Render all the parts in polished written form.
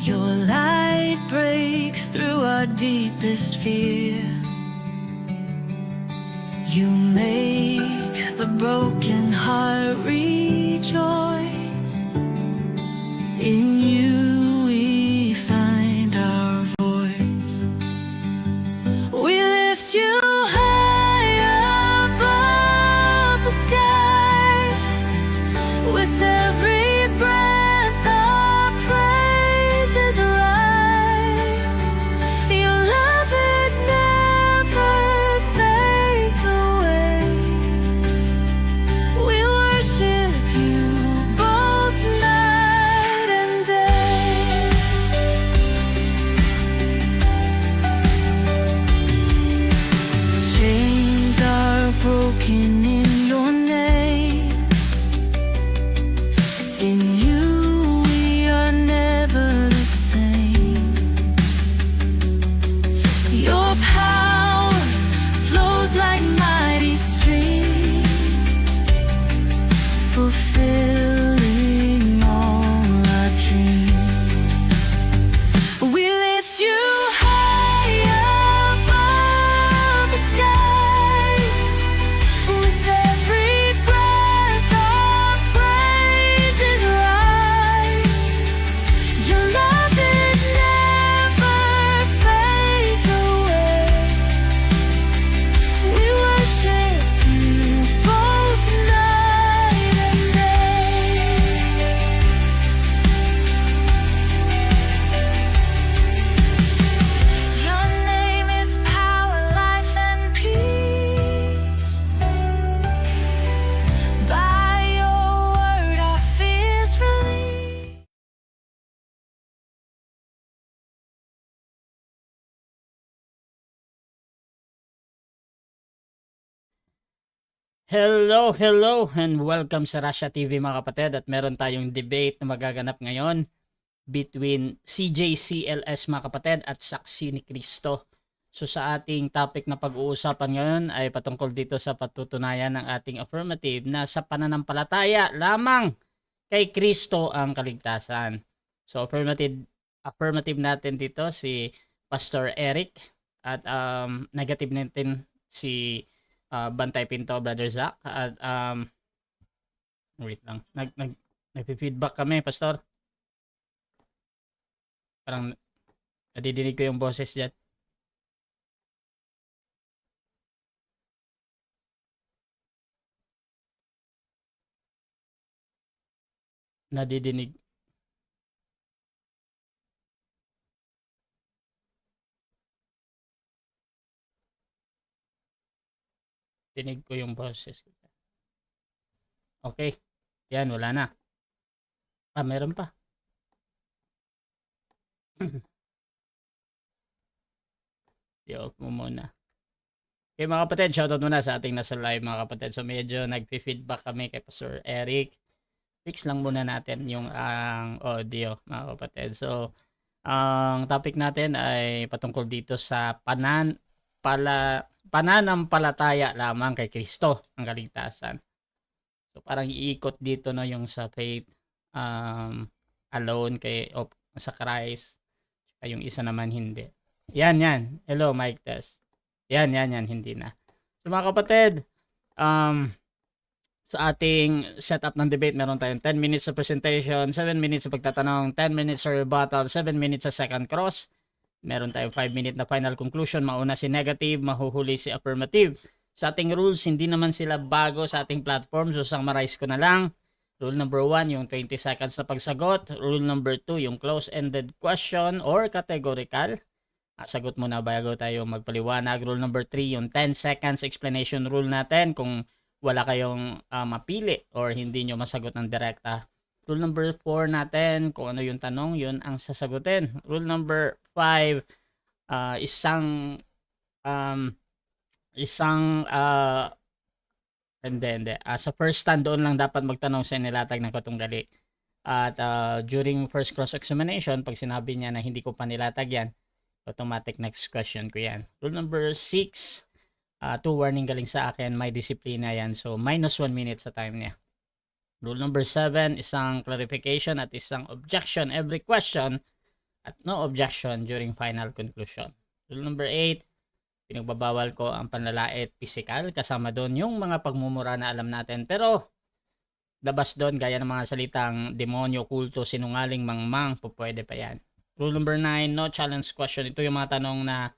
Your light breaks through our deepest fear. You make the broken heart rejoice. In you we find our voice. We lift you high above the skies. With every breath our praises rise. Your love, it never fades away. We worship you both night and day. Chains are broken in your name. In you we are never the same. Your power flows like mighty streams, fulfilling all our dreams. We lift you high above the skies. With every breath our praises rise. Your love, it never fades away. We worship you both night and day. Your name is power, life, and peace. By your word our fears release. Hello, and welcome sa Russia TV mga kapatid, at meron tayong debate na magaganap ngayon between CJCLS mga kapatid at Saksi ni Cristo. So sa ating topic na pag-uusapan ngayon ay patungkol dito sa patutunayan ng ating affirmative na sa pananampalataya lamang kay Kristo ang kaligtasan. So affirmative natin dito si Pastor Eric, at negative natin si Bantay Pinto, Brother Zach, at wait lang, nag-feedback kami, Pastor. Parang nadidinig ko yung boses dyan. Nadidinig. Dinig ko yung boses. Okay. Yan, wala na. Meron pa. I-off mo muna. Okay mga kapatid, shoutout muna sa ating nasa live mga kapatid. So medyo nagpi-feedback kami kay Pastor Eric. Fix lang muna natin yung audio mga kapatid. So ang topic natin ay patungkol dito sa pananampalataya lamang kay Kristo ang kaligtasan. So parang iikot dito no yung sa faith alone sa Christ. Yung isa naman hindi. Yan. Hello, mic test. Yan, hindi na. So mga kapatid, sa ating setup ng debate, meron tayong 10 minutes sa presentation, 7 minutes sa pagtatanong, 10 minutes sa rebuttal, 7 minutes sa second cross. Meron tayong 5 minute na final conclusion. Mauna si negative, mahuhuli si affirmative. Sa ating rules, hindi naman sila bago sa ating platform. So summarize ko na lang. Rule number 1, yung 20 seconds na pagsagot. Rule number 2, yung close-ended question or categorical. Sagot muna bago tayo magpaliwanag. Rule number 3, yung 10 seconds explanation rule natin kung wala kayong mapili or hindi nyo masagot ng direkta. Rule number 4 natin, kung ano yung tanong, yun ang sasagutin. Rule number 5, sa first stand doon lang dapat magtanong sa nilatag ng katunggali. At during first cross-examination, pag sinabi niya na hindi ko pa nilatag yan, automatic next question ko yan. Rule number 6, 2 warning galing sa akin, may disiplina yan. So, minus 1 minute sa time niya. Rule number 7, isang clarification at isang objection every question at no objection during final conclusion. Rule number 8, pinagbabawal ko ang panlalait physical, kasama doon yung mga pagmumura na alam natin. Pero labas doon gaya ng mga salitang demonyo, kulto, sinungaling, mangmang, pwede pa yan. Rule number 9, no challenge question. Ito yung mga tanong na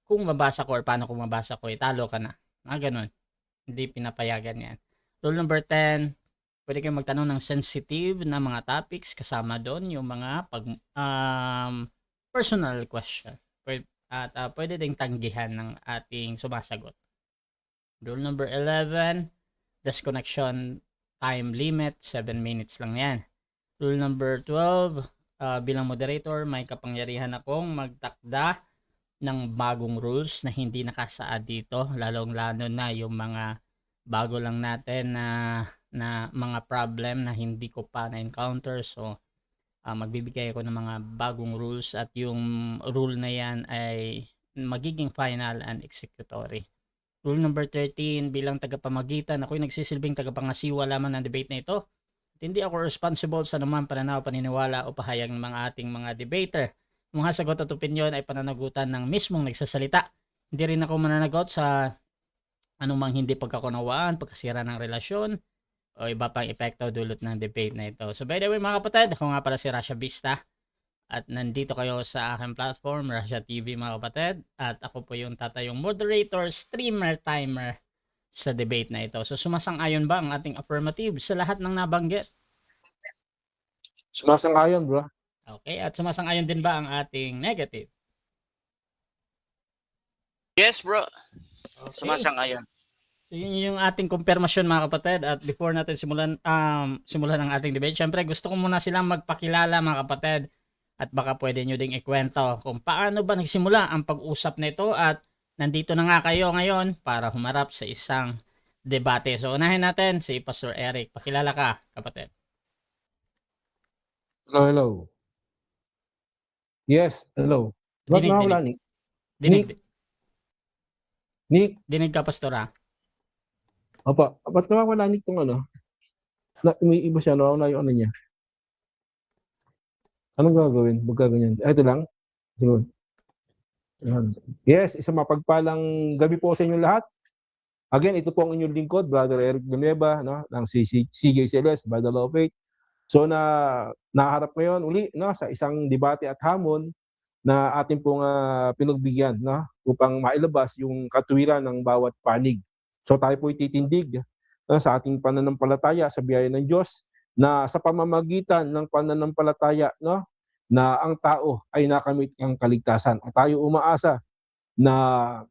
kung mabasa ko or paano kung mabasa ko, talo ka na. Ganun. Hindi pinapayagan yan. Rule number 10, pwede kayong magtanong ng sensitive na mga topics, kasama doon yung mga personal question. At pwede ding tanggihan ng ating sumasagot. Rule number 11, disconnection time limit, 7 minutes lang yan. Rule number 12, bilang moderator, may kapangyarihan akong magtakda ng bagong rules na hindi nakasaad dito, lalong-lalo na yung mga bago lang natin na mga problem na hindi ko pa na-encounter. So, magbibigay ako ng mga bagong rules at yung rule na yan ay magiging final and executory. Rule number 13, bilang tagapamagitan, ako'y nagsisilbing tagapangasiwa lamang ng debate na ito. At hindi ako responsible sa naman pananaw, paniniwala o pahayag ng mga ating mga debater. Mga sagot at opinion ay pananagutan ng mismong nagsasalita. Hindi rin ako mananagot sa anumang hindi pagkakunawaan, pagkasira ng relasyon, o iba pang epekto dulot ng debate na ito. So by the way mga kapatid, ako nga pala si Rasha Vista. At nandito kayo sa aking platform, Rasha TV mga kapatid. At ako po yung tatayong moderator, streamer, timer sa debate na ito. So sumasang-ayon ba ang ating affirmative sa lahat ng nabanggit? Sumasang-ayon, bro. Okay, at sumasang-ayon din ba ang ating negative? Yes, bro. Okay. Sumasang-ayon. So yun yung ating kumpirmasyon mga kapatid. At before natin simulan ang ating debate, syempre gusto ko muna silang magpakilala mga kapatid. At baka pwede nyo ding ikwento kung paano ba nagsimula ang pag-usap nito at nandito na nga kayo ngayon para humarap sa isang debate. So unahin natin si Pastor Eric. Pakilala ka, kapatid. Hello. Yes, hello. Ba't Dinig, nawawala, Nick? Dinig ka, Pastor, ha? Opo, ba't nawawala, Nick, itong ano? Umiiba siya, nawawala yung ano niya. Anong gagawin? Magkaganyan. Ito lang? Siguro. Yes, isang mapagpalang gabi po sa inyo lahat. Again, ito po ang inyong lingkod, Brother Eric Villanueva, no, ng CJCLS, by the Law of Faith. So naharap ngayon uli, no, sa isang debate at hamon na ating pong pinagbigyan, no, upang mailabas yung katuwiran ng bawat panig. So tayo po ititindig sa ating pananampalataya sa biyaya ng Diyos na sa pamamagitan ng pananampalataya, no, na ang tao ay nakamit ang kaligtasan. At tayo umaasa na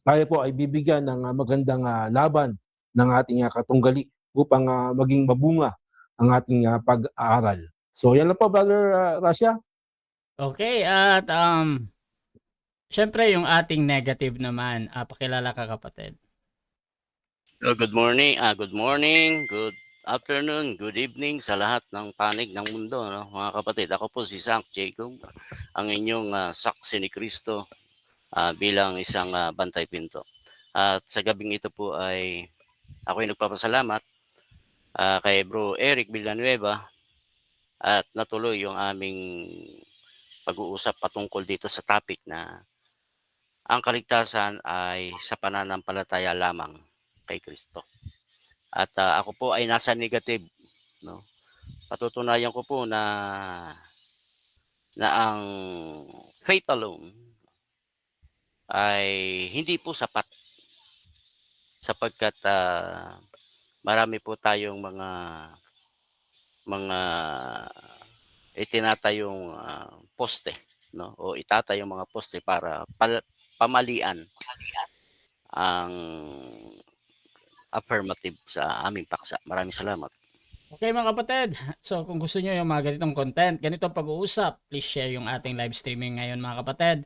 tayo po ay bibigyan ng magandang laban ng ating katunggali upang maging mabunga ang ating pag-aaral. So yan lang po, Brother Rasha. Okay, at syempre yung ating negative naman, pakilala ka, kapatid. Good morning, good afternoon, good evening sa lahat ng panig ng mundo, no? Mga kapatid. Ako po si Sank Jacob, ang inyong saksi ni Kristo bilang isang bantay pinto. At sa gabing ito po ay ako'y nagpapasalamat kay Bro Eric Villanueva at natuloy yung aming pag-uusap patungkol dito sa topic na ang kaligtasan ay sa pananampalataya lamang kay Kristo. At ako po ay nasa negative, no? Patutunayan ko po na ang faith alone ay hindi po sapat sapagkat marami po tayong mga itinatayong poste, no, o itatayong mga poste para pamalian ang affirmative sa aming paksa. Maraming salamat. Okay mga kapatid, so kung gusto nyo yung mga ganitong content, ganitong pag-uusap, please share yung ating live streaming ngayon mga kapatid,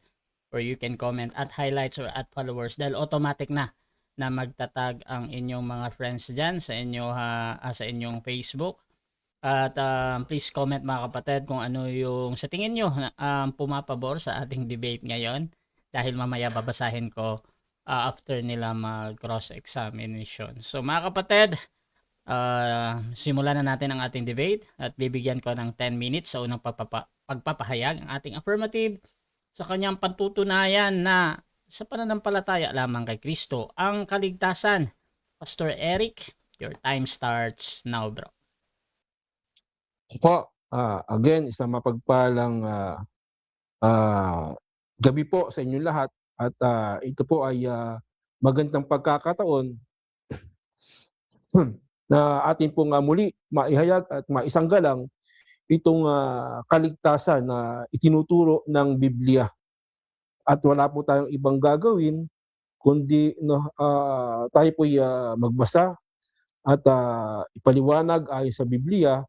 or you can comment at highlights or at followers dahil automatic na magtatag ang inyong mga friends dyan sa inyong Facebook. At please comment mga kapatid kung ano yung sa tingin nyo pumapabor sa ating debate ngayon dahil mamaya babasahin ko after nila mag-cross-examination. So mga kapatid, simulan na natin ang ating debate at bibigyan ko ng 10 minutes sa unang pagpapahayag ang ating affirmative sa kanyang patutunayan na sa pananampalataya lamang kay Kristo ang kaligtasan. Pastor Eric, your time starts now, bro. Po, again, isang mapagpalang gabi po sa inyong lahat at ito po ay magandang pagkakataon na atin pong muli maihayag at maisanggalang itong kaligtasan na itinuturo ng Biblia. At wala po tayong ibang gagawin kundi tayo po'y magbasa at ipaliwanag ayon sa Biblia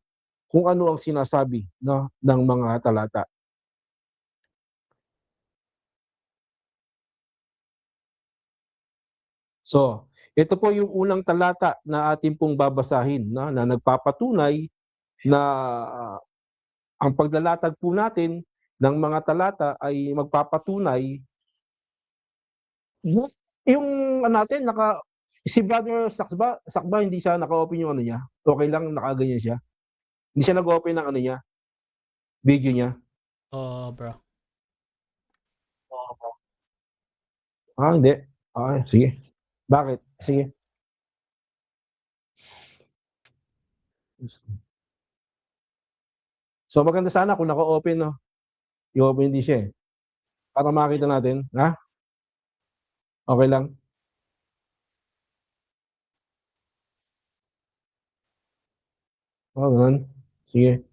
kung ano ang sinasabi ng mga talata. So, ito po yung unang talata na atin pong babasahin na nagpapatunay na ang paglalatag po natin ng mga talata ay magpapatunay yung natin si Brother Sakba hindi siya naka-open yung ano niya. Okay lang nakaganyan siya. Hindi siya nag-open ng ano niya, video niya. Bro. Hindi. Sige. Bakit? Sige. So maganda sana kung naka-open, no? I-open din siya para makita natin. Ha? Okay lang. Ganun. Sige.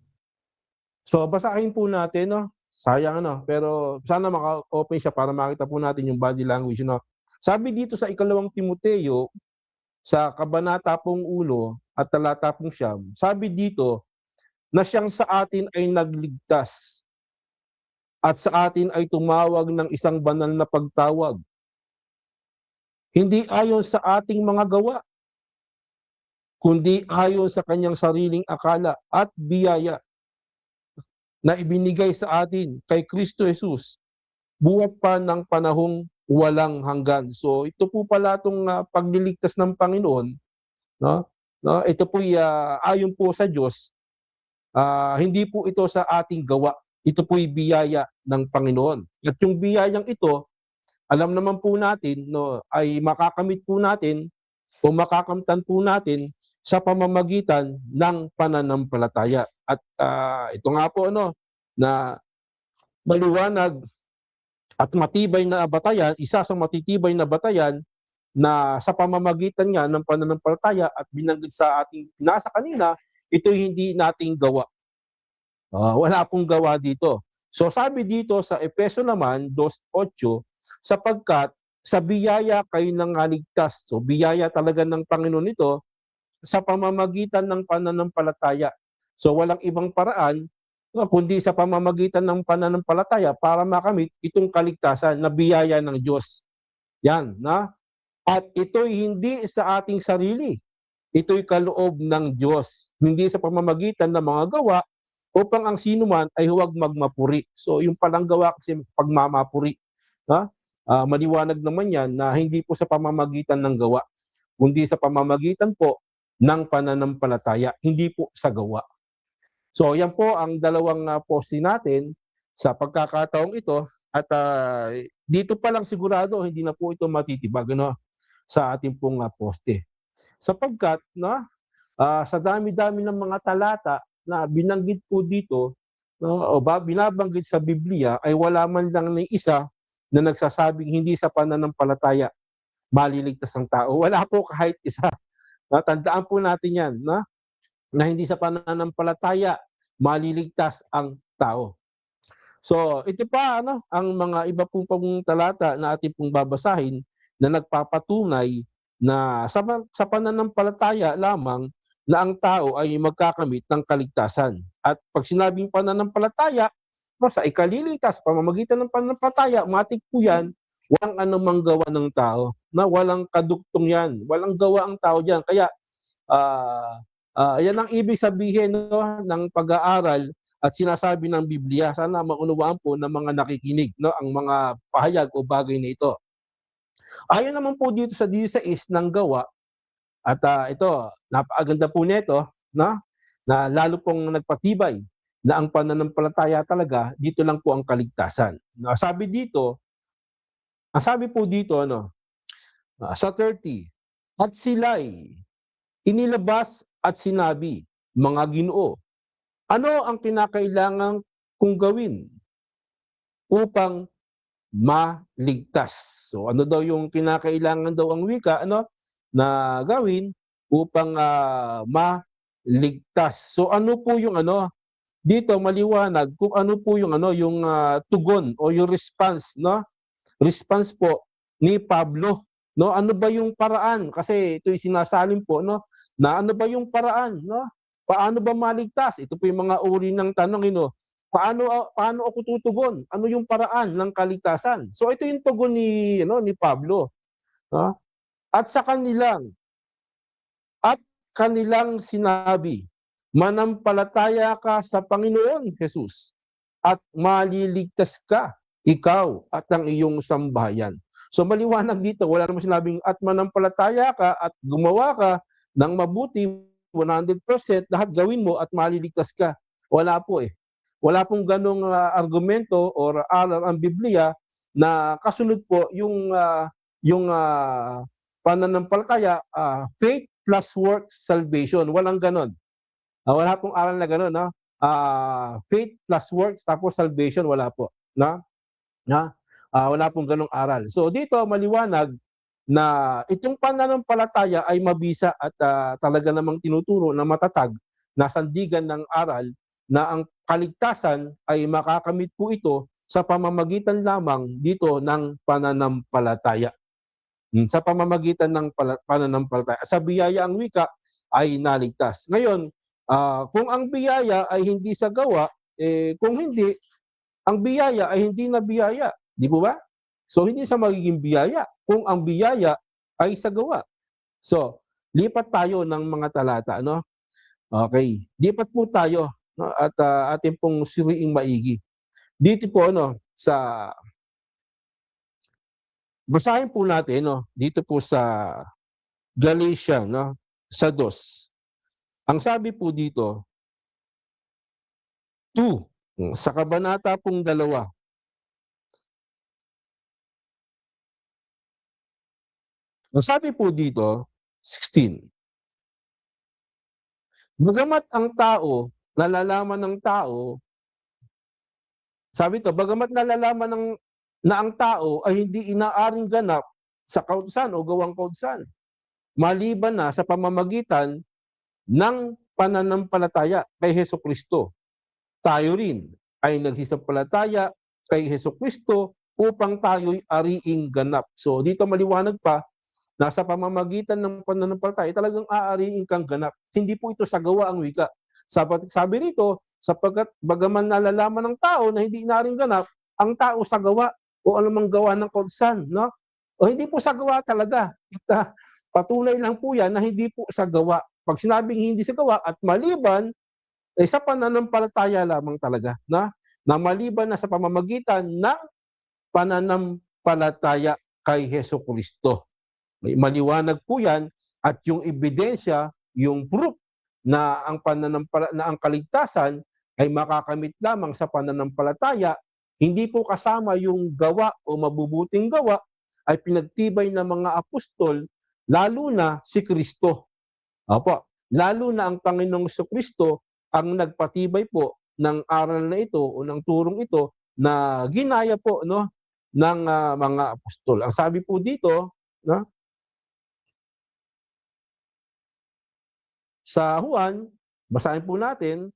So basahin po natin, no? Sayang pero sana maka-open siya para makita po natin yung body language, no? Sabi dito sa 2 Timoteo sa kabanata pong 1 at talata pong 9, sabi dito na siyang sa atin ay nagligtas at sa atin ay tumawag ng isang banal na pagtawag. Hindi ayon sa ating mga gawa, kundi ayon sa kanyang sariling akala at biyaya na ibinigay sa atin kay Kristo Jesus buhat pa ng panahong walang hanggan. So ito po pala itong pagliligtas ng Panginoon, no? Ito po ayon po sa Diyos, hindi po ito sa ating gawa. Ito po'y biyaya ng Panginoon. At yung biyayang ito, alam naman po natin, no, ay makakamit po natin o makakamtan po natin sa pamamagitan ng pananampalataya. At ito nga po na maliwanag at matibay na batayan, isa sa matitibay na batayan na sa pamamagitan nga ng pananampalataya at binanggit sa ating pinasa kanina, ito hindi nating gawa. Wala pong gawa dito. So sabi dito sa Efeso naman 2:8, sapagkat sa biyaya kayo nangaligtas. So biyaya talaga ng Panginoon ito sa pamamagitan ng pananampalataya. So walang ibang paraan kundi sa pamamagitan ng pananampalataya para makamit itong kaligtasan na biyaya ng Diyos. Yan, na? At ito'y hindi sa ating sarili. Ito'y kaloob ng Diyos. Hindi sa pamamagitan ng mga gawa upang ang sinuman ay huwag magmapuri. So yung palang gawa kasi pagmamapuri. Maliwanag naman yan na hindi po sa pamamagitan ng gawa, kundi sa pamamagitan po ng pananampalataya, hindi po sa gawa. So yan po ang dalawang poste natin sa pagkakataong ito at dito pa lang sigurado hindi na po ito matitibag sa ating pong poste. Sapagkat sa dami-dami ng mga talata na binanggit po dito binabanggit sa Biblia ay wala man lang ni isa na nagsasabing hindi sa pananampalataya maliligtas ang tao. Wala po kahit isa. Tandaan po natin yan na hindi sa pananampalataya maliligtas ang tao. So ito pa ang mga iba pong talata na ating pong babasahin na nagpapatunay na sa pananampalataya lamang na ang tao ay magkakamit ng kaligtasan. At pag sinabing pananampalataya, sa ikaliligtas, pamamagitan ng pananampalataya, matik po yan, walang anumang gawa ng tao, na walang kaduktong yan, walang gawa ang tao dyan. Kaya, yan ang ibig sabihin ng pag-aaral at sinasabi ng Biblia. Sana maunawaan po ng mga nakikinig ang mga pahayag o bagay na ito. Ayon naman po dito sa 16 ng gawa, at ito, napakaganda po nito, na lalo pong nagpatibay na ang pananampalataya talaga, dito lang po ang kaligtasan. Sabi dito, ang sabi po dito, sa 30, at sila'y inilabas at sinabi, mga Ginoo, ano ang kinakailangan kong gawin upang maligtas? So ano daw yung kinakailangan daw ang wika na gawin upang maligtas? So ano po yung dito maliwanag kung ano po yung yung tugon o yung response response po ni Pablo, ano ba yung paraan? Kasi ito yung sinasalim po na ano ba yung paraan, paano ba maligtas? Ito po yung mga uri ng tanong paano ako tutugon? Ano yung paraan ng kaligtasan? So ito yung tugon ni Pablo, At kanilang sinabi, manampalataya ka sa Panginoon Jesus at maliligtas ka, ikaw at ang iyong sambahayan. So maliwanag dito, wala namang sinabing at manampalataya ka at gumawa ka ng mabuti 100%, lahat gawin mo at maliligtas ka. Wala po eh. Wala pong ganong argumento or aral ang Biblia na kasunod po yung pananampalataya, faith plus works salvation. Walang ganon. Wala pong aral na ganon, faith plus works tapos salvation, wala po. Wala pong ganong aral. So dito maliwanag na itong pananampalataya ay mabisa at talaga namang tinuturo na matatag na sandigan ng aral na ang kaligtasan ay makakamit po ito sa pamamagitan lamang dito ng pananampalataya. Sa pamamagitan ng pananampalataya. Sa biyaya ang wika ay naligtas. Ngayon, kung ang biyaya ay hindi sa gawa, kung hindi, ang biyaya ay hindi na biyaya. Di po ba? So, hindi sa magiging biyaya kung ang biyaya ay sa gawa. So, lipat tayo ng mga talata. Okay. Lipat po tayo at ating pong suriing maigi. Dito po sa basahin po natin dito po sa Galatia sa 2. Ang sabi po dito 2 sa kabanata pong 2. Ang sabi po dito 16. Bagamat ang tao, nalalaman ng tao, sabi to, bagamat nalalaman na ang tao ay hindi inaaring ganap sa kautusan o gawang kautusan, maliban na sa pamamagitan ng pananampalataya kay Hesukristo. Tayo rin ay nagsisampalataya kay Hesukristo upang tayo'y ariing ganap. So dito maliwanag pa, nasa pamamagitan ng pananampalataya, talagang aariing kang ganap. Hindi po ito sa gawa ang wika. Sabi rito, sapagkat bagaman nalalaman ng tao na hindi inaaring ganap, ang tao sa gawa o anumang gawa ng kautusan, O hindi po sa gawa talaga. Patunay lang po yan na hindi po sa gawa. Pag sinabing hindi sa gawa at maliban, sa pananampalataya lamang talaga, na maliban na sa pamamagitan ng pananampalataya kay Hesukristo. Maliwanag po yan at yung ebidensya, yung proof na ang kaligtasan ay makakamit lamang sa pananampalataya, hindi po kasama yung gawa o mabubuting gawa, ay pinagtibay ng mga apostol, lalo na si Kristo. Opo, lalo na ang Panginoong Kristo ang nagpatibay po ng aral na ito o ng turong ito na ginaya po ng mga apostol. Ang sabi po dito, sa Juan, basahin po natin.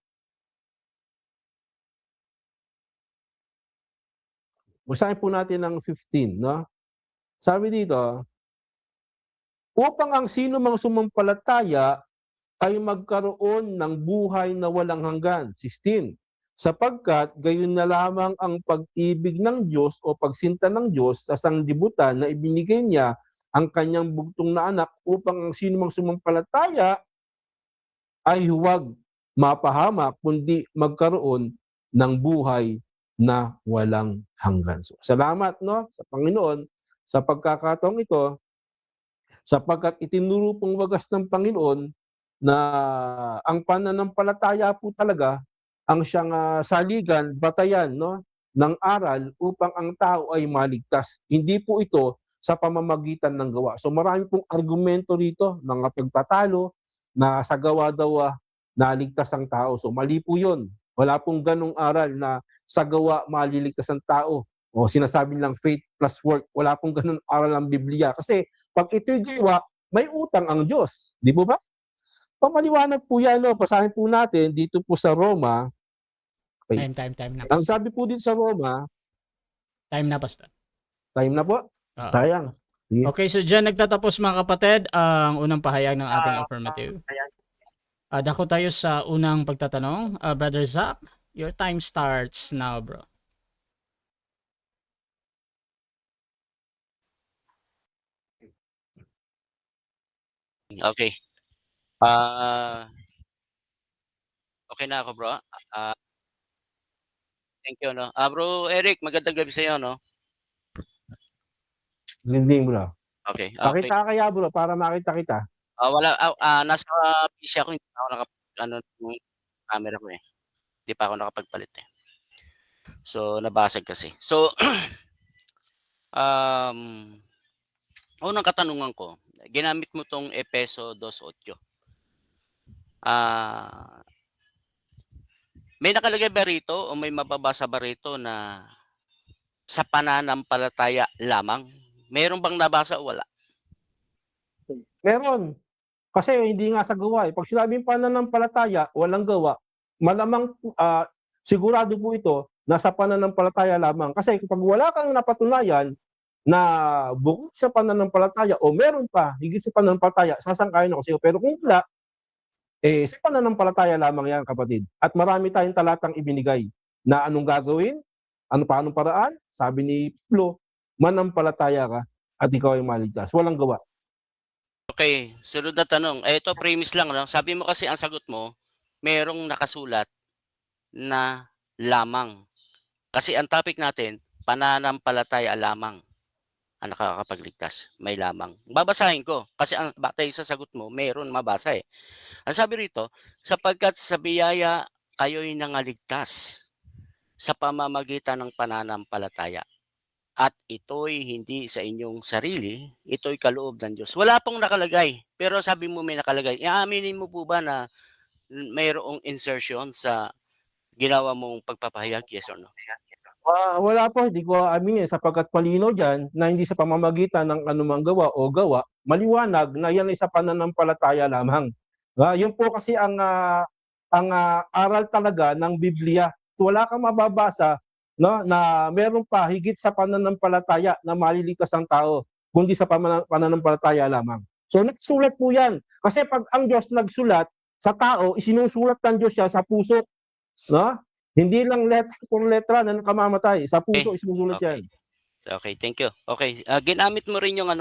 Basahin po natin ang 15, Sabi dito, upang ang sino mang sumampalataya ay magkaroon ng buhay na walang hanggan. 16. Sapagkat gayon na lamang ang pag-ibig ng Diyos o pagsinta ng Diyos sa sanglibutan na ibinigay niya ang kanyang bugtong na anak upang ang sino mang sumampalataya ay huwag mapahamak kundi magkaroon ng buhay na walang hanggan. So, salamat sa Panginoon sa pagkakataong ito, sapagkat itinuro pong wagas ng Panginoon na ang pananampalataya po talaga ang siyang saligan, batayan, no, ng aral upang ang tao ay maligtas. Hindi po ito sa pamamagitan ng gawa. So marami pong argumento rito ng pagtatalo na sa gawa daw naligtas ang tao. So mali po yun. Wala pong ganong aral na sa gawa maliligtas ang tao. O sinasabi lang faith plus work. Wala pong ganong aral ang Biblia. Kasi pag ito'y gawa, may utang ang Diyos. Di po ba? Pamaliwanag po yan. No? Basahin po natin dito po sa Roma. Okay. Time na, Ang Pastor. sabi po dito sa Roma, Time na, Pastor. time na po. Oo. Sayang. Sige. Okay, so dyan nagtatapos mga kapatid ang unang pahayag ng ating affirmative. Dako tayo sa unang pagtatanong. Brother Zach, your time starts now, bro. Okay. Okay na ako, bro. Thank you, no. Bro Eric, magandang gabi sa iyo, no. Linding bro. Okay. Pakita kaya bro para makita kita. Wala nasa PC ako, hindi ako ng camera ko eh. Hindi pa ako nakapagpalit eh. So nabasag kasi. So unang katanungan ko, ginamit mo tong Efeso 2:8. May nakalagay ba rito o may mababasa ba rito na sa pananampalataya lamang? Meron bang nabasa o wala? Meron. Kasi hindi nga sa gawa eh. Pag sinabing pananampalataya, walang gawa, malamang sigurado po ito na sa pananampalataya lamang. Kasi kapag wala kang napatunayan na bukod sa pananampalataya o meron pa higit sa pananampalataya, sasang-ayon ako sa iyo. Pero kung wala, sa pananampalataya lamang yan, kapatid. At marami tayong talatang ibinigay na anong gagawin, paanong paraan. Sabi ni Pablo, manampalataya ka at ikaw ay maligtas. Walang gawa. Okay, sunod na tanong. Ito premise lang, no? Sabi mo kasi ang sagot mo, merong nakasulat na lamang. Kasi ang topic natin, pananampalataya lamang ang nakakapagligtas. May lamang. Babasahin ko kasi ang batay sa sagot mo, meron mabasa eh. Ang sabi rito, sapagkat sa biyaya kayo'y nangaligtas sa pamamagitan ng pananampalataya. At ito'y hindi sa inyong sarili, ito'y kaloob ng Diyos. Wala pong nakalagay, pero sabi mo may nakalagay. Iaminin mo po ba na mayroong insertion sa ginawa mong pagpapahayag? Yes or no? Wala po, hindi ko aaminin sapagkat palino dyan na hindi sa pamamagitan ng anumang gawa o gawa, maliwanag na yan ay sa pananampalataya lamang. Yun po kasi ang aral talaga ng Biblia. Wala kang mababasa, no, na meron pa higit sa pananampalataya na maliligtas ang tao, kundi sa pananampalataya lamang. So nagsulat po yan. Kasi pag ang Diyos nagsulat sa tao, isinusulat ng Diyos siya sa puso. No? Hindi lang letra por letra na nakamamatay. Sa puso isinusulat yan. Okay, thank you. Okay, ginamit mo rin yung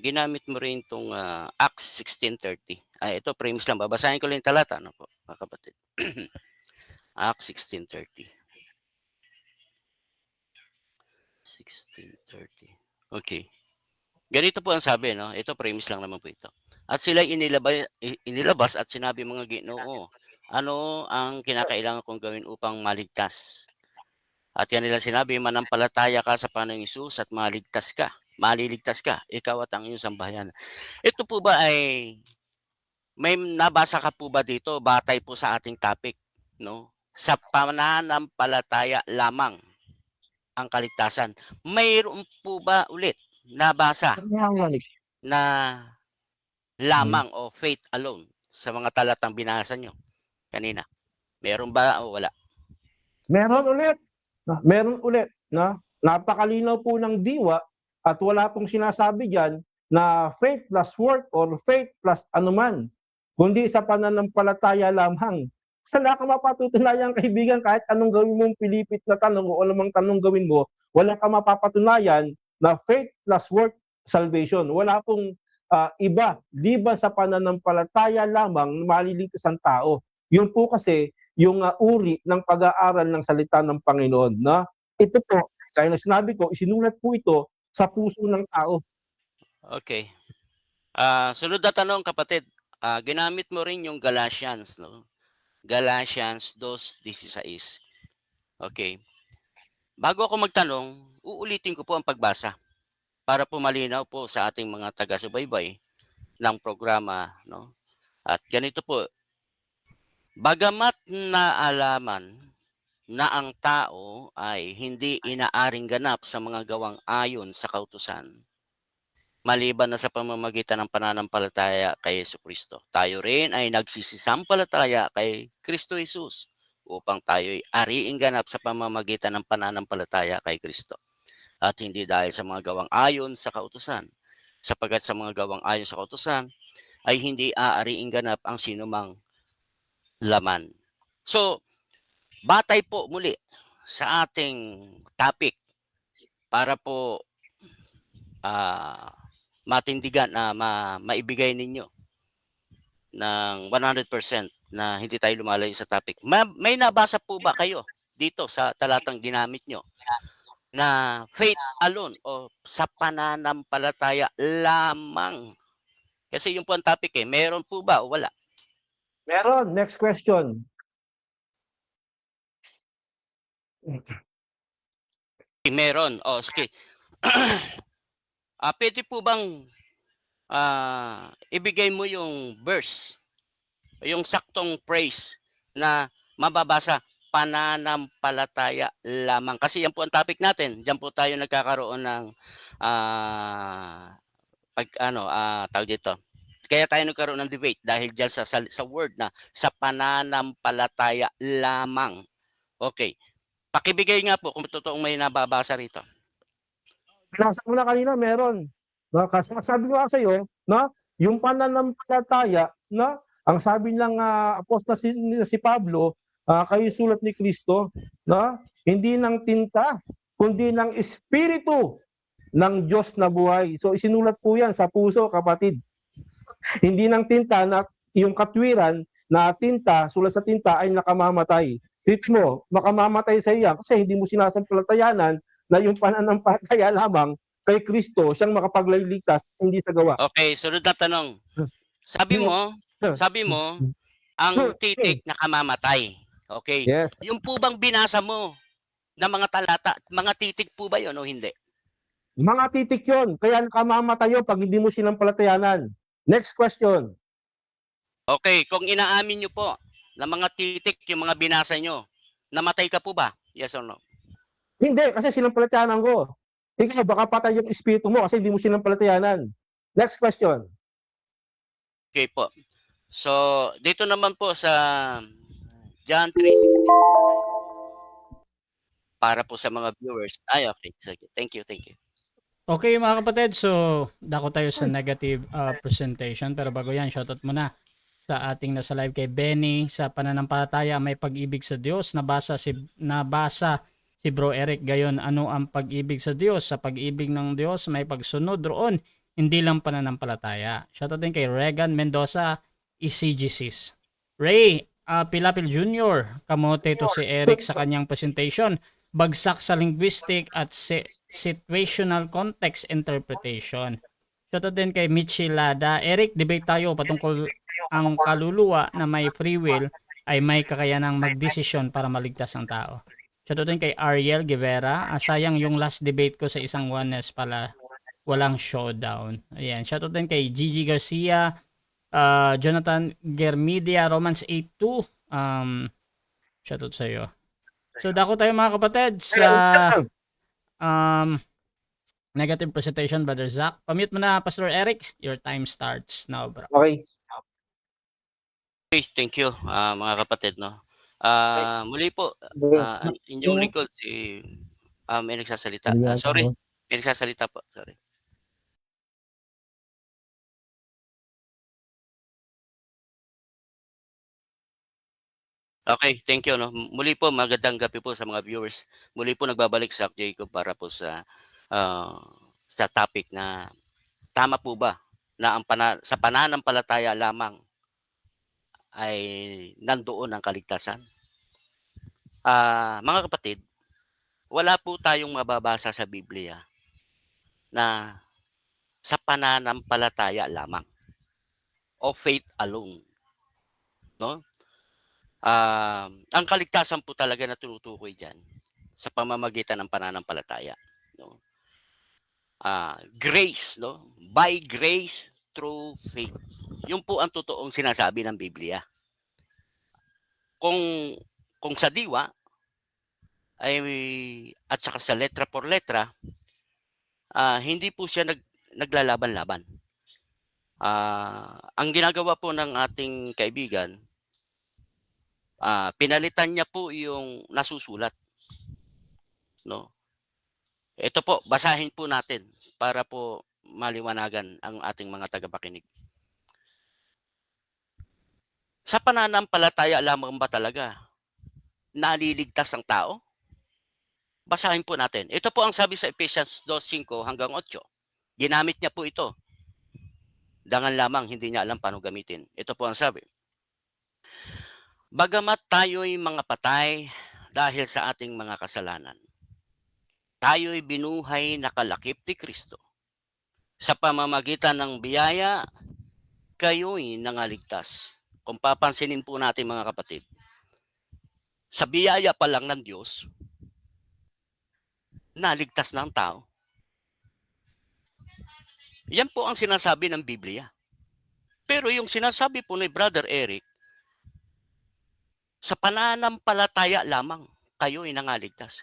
ginamit mo rin itong Acts 16:30. Ito, premise lang. Babasahin ko lang yung talata, ano po, mga kapatid. Acts 16:30. 16:30. Okay. Ganito po ang sabi, no? Ito, premise lang naman po ito. At sila inilabas at sinabi mga Ginoo, ano ang kinakailangan kong gawin upang maligtas? At yan nila sinabi, manampalataya ka sa Panginoong Hesus at maliligtas ka, ikaw at ang iyong sambahayan. Ito po ba ay, may nabasa ka po ba dito, batay po sa ating topic, no? Sa pananampalataya lamang ang kaligtasan. Mayroon po ba ulit nabasa na lamang o faith alone sa mga talatang binasa nyo kanina? Meron ba o wala? Meron ulit. No? Napakalinaw po ng diwa at wala pong sinasabi dyan na faith plus work or faith plus anuman, kundi sa pananampalataya lamang. Wala kang mapatutunayan, kaibigan, kahit anong gawin mong pilipit na tanong o anumang tanong gawin mo, wala kang mapapatunayan na faith plus work salvation. Wala pong iba, liban sa pananampalataya lamang maliligtas ang tao. Yun po kasi yung uri ng pag-aaral ng salita ng Panginoon. No? Ito po, kaya na sinabi ko, isinulat po ito sa puso ng tao. Okay. Sunod na tanong, kapatid. Ginamit mo rin yung Galatians, no? Galatians 2:16. Okay. Bago ako magtanong, uulitin ko po ang pagbasa para po malinaw po sa ating mga taga-subaybay ng programa, no? At ganito po, bagamat naalaman na ang tao ay hindi inaaring ganap sa mga gawang ayon sa kautusan, maliban na sa pamamagitan ng pananampalataya kay Jesucristo. Tayo rin ay nagsisisampalataya kay Kristo Jesus upang tayo ay ariing ganap sa pamamagitan ng pananampalataya kay Kristo. At hindi dahil sa mga gawang ayon sa kautusan, sapagkat sa mga gawang ayon sa kautusan ay hindi aariing ganap ang sinumang laman. So, batay po muli sa ating topic para po matindigan na maibigay ninyo ng 100% na hindi tayo lumalayo sa topic. May nabasa po ba kayo dito sa talatang ginamit nyo na faith alone o sa pananampalataya lamang? Kasi yung po ang topic meron po ba o wala? Meron. Next question. Meron. O, sige. Pwede po bang ibigay mo yung verse, yung saktong phrase na mababasa pananampalataya lamang. Kasi yan po ang topic natin. Diyan po tayo nagkakaroon ng tawag dito. Kaya tayo nagkaroon ng debate dahil diyan sa word na sa pananampalataya lamang. Okay. Pakibigay nga po kung totoong may nababasa rito. Nasa mo na kanina, meron. No? Kasi sabi ko sa iyo, no? Yung pananampalataya, no? Ang sabi ng apostol si Pablo, kayo sulat ni Kristo, no? Hindi ng tinta, kundi ng espiritu ng Diyos na buhay. So isinulat po yan sa puso, kapatid. Hindi ng tinta na yung katwiran na tinta, sulat sa tinta ay nakamamatay. Hit mo, makamamatay sa iya kasi hindi mo sinasampalatayanan na yung pananampalataya lamang kay Kristo siyang makapagligtas, hindi sa gawa. Okay, sunod na tanong. Sabi mo, ang titik nakamamatay. Okay. Yes. Yung po bang binasa mo na mga talata, mga titik po ba yun o hindi? Mga titik yun. Kaya nakamamatay yun pag hindi mo sinampalatayanan. Next question. Okay, kung inaamin nyo po na mga titik yung mga binasa nyo, namatay ka po ba? Yes or no? Hindi, kasi sinampalatayanan ko. Ikaw, baka patay yung espiritu mo kasi hindi mo sinampalatayanan. Next question. Okay po. So, dito naman po sa John 3:16 para po sa mga viewers. Ay, okay. Sige. Thank you. Okay mga kapatid, so dako tayo sa negative presentation. Pero bago yan, shoutout muna sa ating nasa live kay Benny. Sa pananampalataya may pag-ibig sa Diyos. Nabasa si Bro Eric gayon, ano ang pag-ibig sa Diyos? Sa pag-ibig ng Diyos may pagsunod roon, hindi lang pananampalataya. Shoutout din kay Regan Mendoza, ECGCs. Ray Pilapil Jr., kamote to si Eric sa kanyang presentation. Bagsak sa linguistic at situational context interpretation. Shoutout din kay Michi Lada. Eric, debate tayo patungkol ang kaluluwa na may free will ay may kakayanang magdesisyon para maligtas ang tao. Shoutout din kay Ariel Guevara. Sayang yung last debate ko sa isang oneness pala walang showdown. Ayan. Shoutout din kay Gigi Garcia, Jonathan Germidia, Romans 8.2. Shoutout sa iyo. So dako tayo mga kapatid sa negative presentation, Brother Zach. Pamute mo na, Pastor Eric. Your time starts now, bro. Okay. Okay, thank you mga kapatid. No? Muli po, inyong lingkod si may nagsasalita. Sorry, may nagsasalita po. Sorry. Okay, thank you. No? Muli po, magandang gabi po sa mga viewers. Muli po nagbabalik sa Jacob para po sa topic na tama po ba na sa pananampalataya lamang ay nandoon ang kaligtasan. Mga kapatid, wala po tayong mababasa sa Biblia na sa pananampalataya lamang o faith alone. No? Ang kaligtasan po talaga na tinutukoy diyan sa pamamagitan ng pananampalataya, no? Grace, no? By grace through faith. Yun po ang totoong sinasabi ng Biblia. Kung sa diwa ay at saka sa letra por letra, hindi po siya naglalaban-laban. Ang ginagawa po ng ating kaibigan, pinalitan niya po yung nasusulat, no? Ito po, basahin po natin para po maliwanagan ang ating mga tagapakinig. Sa pananampalataya lamang ba talaga naliligtas ang tao? Basahin po natin. Ito po ang sabi sa Ephesians 2:5 hanggang 8. Ginamit niya po ito. Dangan lamang, hindi niya alam paano gamitin. Ito po ang sabi. Bagamat tayo'y mga patay dahil sa ating mga kasalanan, tayo'y binuhay na kalakip ni Kristo. Sa pamamagitan ng biyaya, kayo'y nangaligtas. Kung papansinin po natin mga kapatid, sa biyaya pa lang ng Diyos, naligtas na ang tao. Yan po ang sinasabi ng Biblia. Pero yung sinasabi po ni Brother Eric, sa pananampalataya lamang, kayo'y nangaligtas.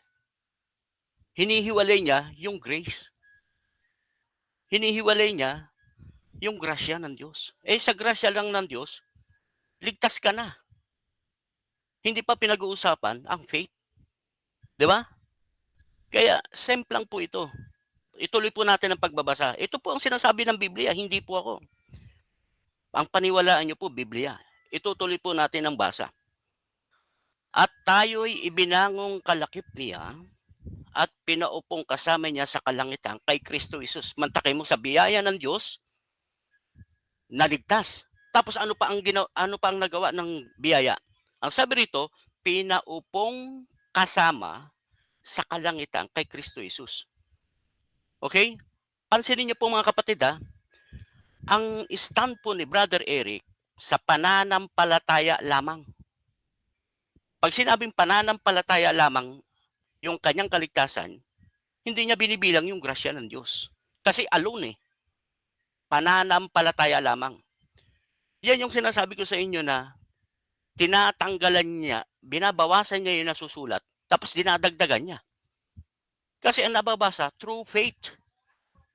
Hinihiwalay niya yung grace. Hinihiwalay niya yung grasya ng Diyos. Sa grasya lang ng Diyos, ligtas ka na. Hindi pa pinag-uusapan ang faith. Di ba? Kaya, simple lang po ito. Ituloy po natin ang pagbabasa. Ito po ang sinasabi ng Biblia, hindi po ako. Ang paniwalaan niyo po, Biblia. Itutuloy po natin ang basa. At tayo'y ibinangong kalakip niya at pinaupong kasama niya sa kalangitan kay Kristo Jesus. Mantakay mo sa biyaya ng Diyos, naligtas. Tapos ano pa ang nagawa ng biyaya? Ang sabi rito, pinaupong kasama sa kalangitan kay Kristo Jesus. Okay? Pansinin niyo po mga kapatid, ang stand po ni Brother Eric sa pananampalataya lamang. Pag sinabing pananampalataya lamang yung kanyang kaligtasan, hindi niya binibilang yung grasya ng Diyos. Kasi alone pananampalataya lamang. Yan yung sinasabi ko sa inyo na tinatanggalan niya, binabawasan niya yung nasusulat, tapos dinadagdagan niya. Kasi ang nababasa, through faith.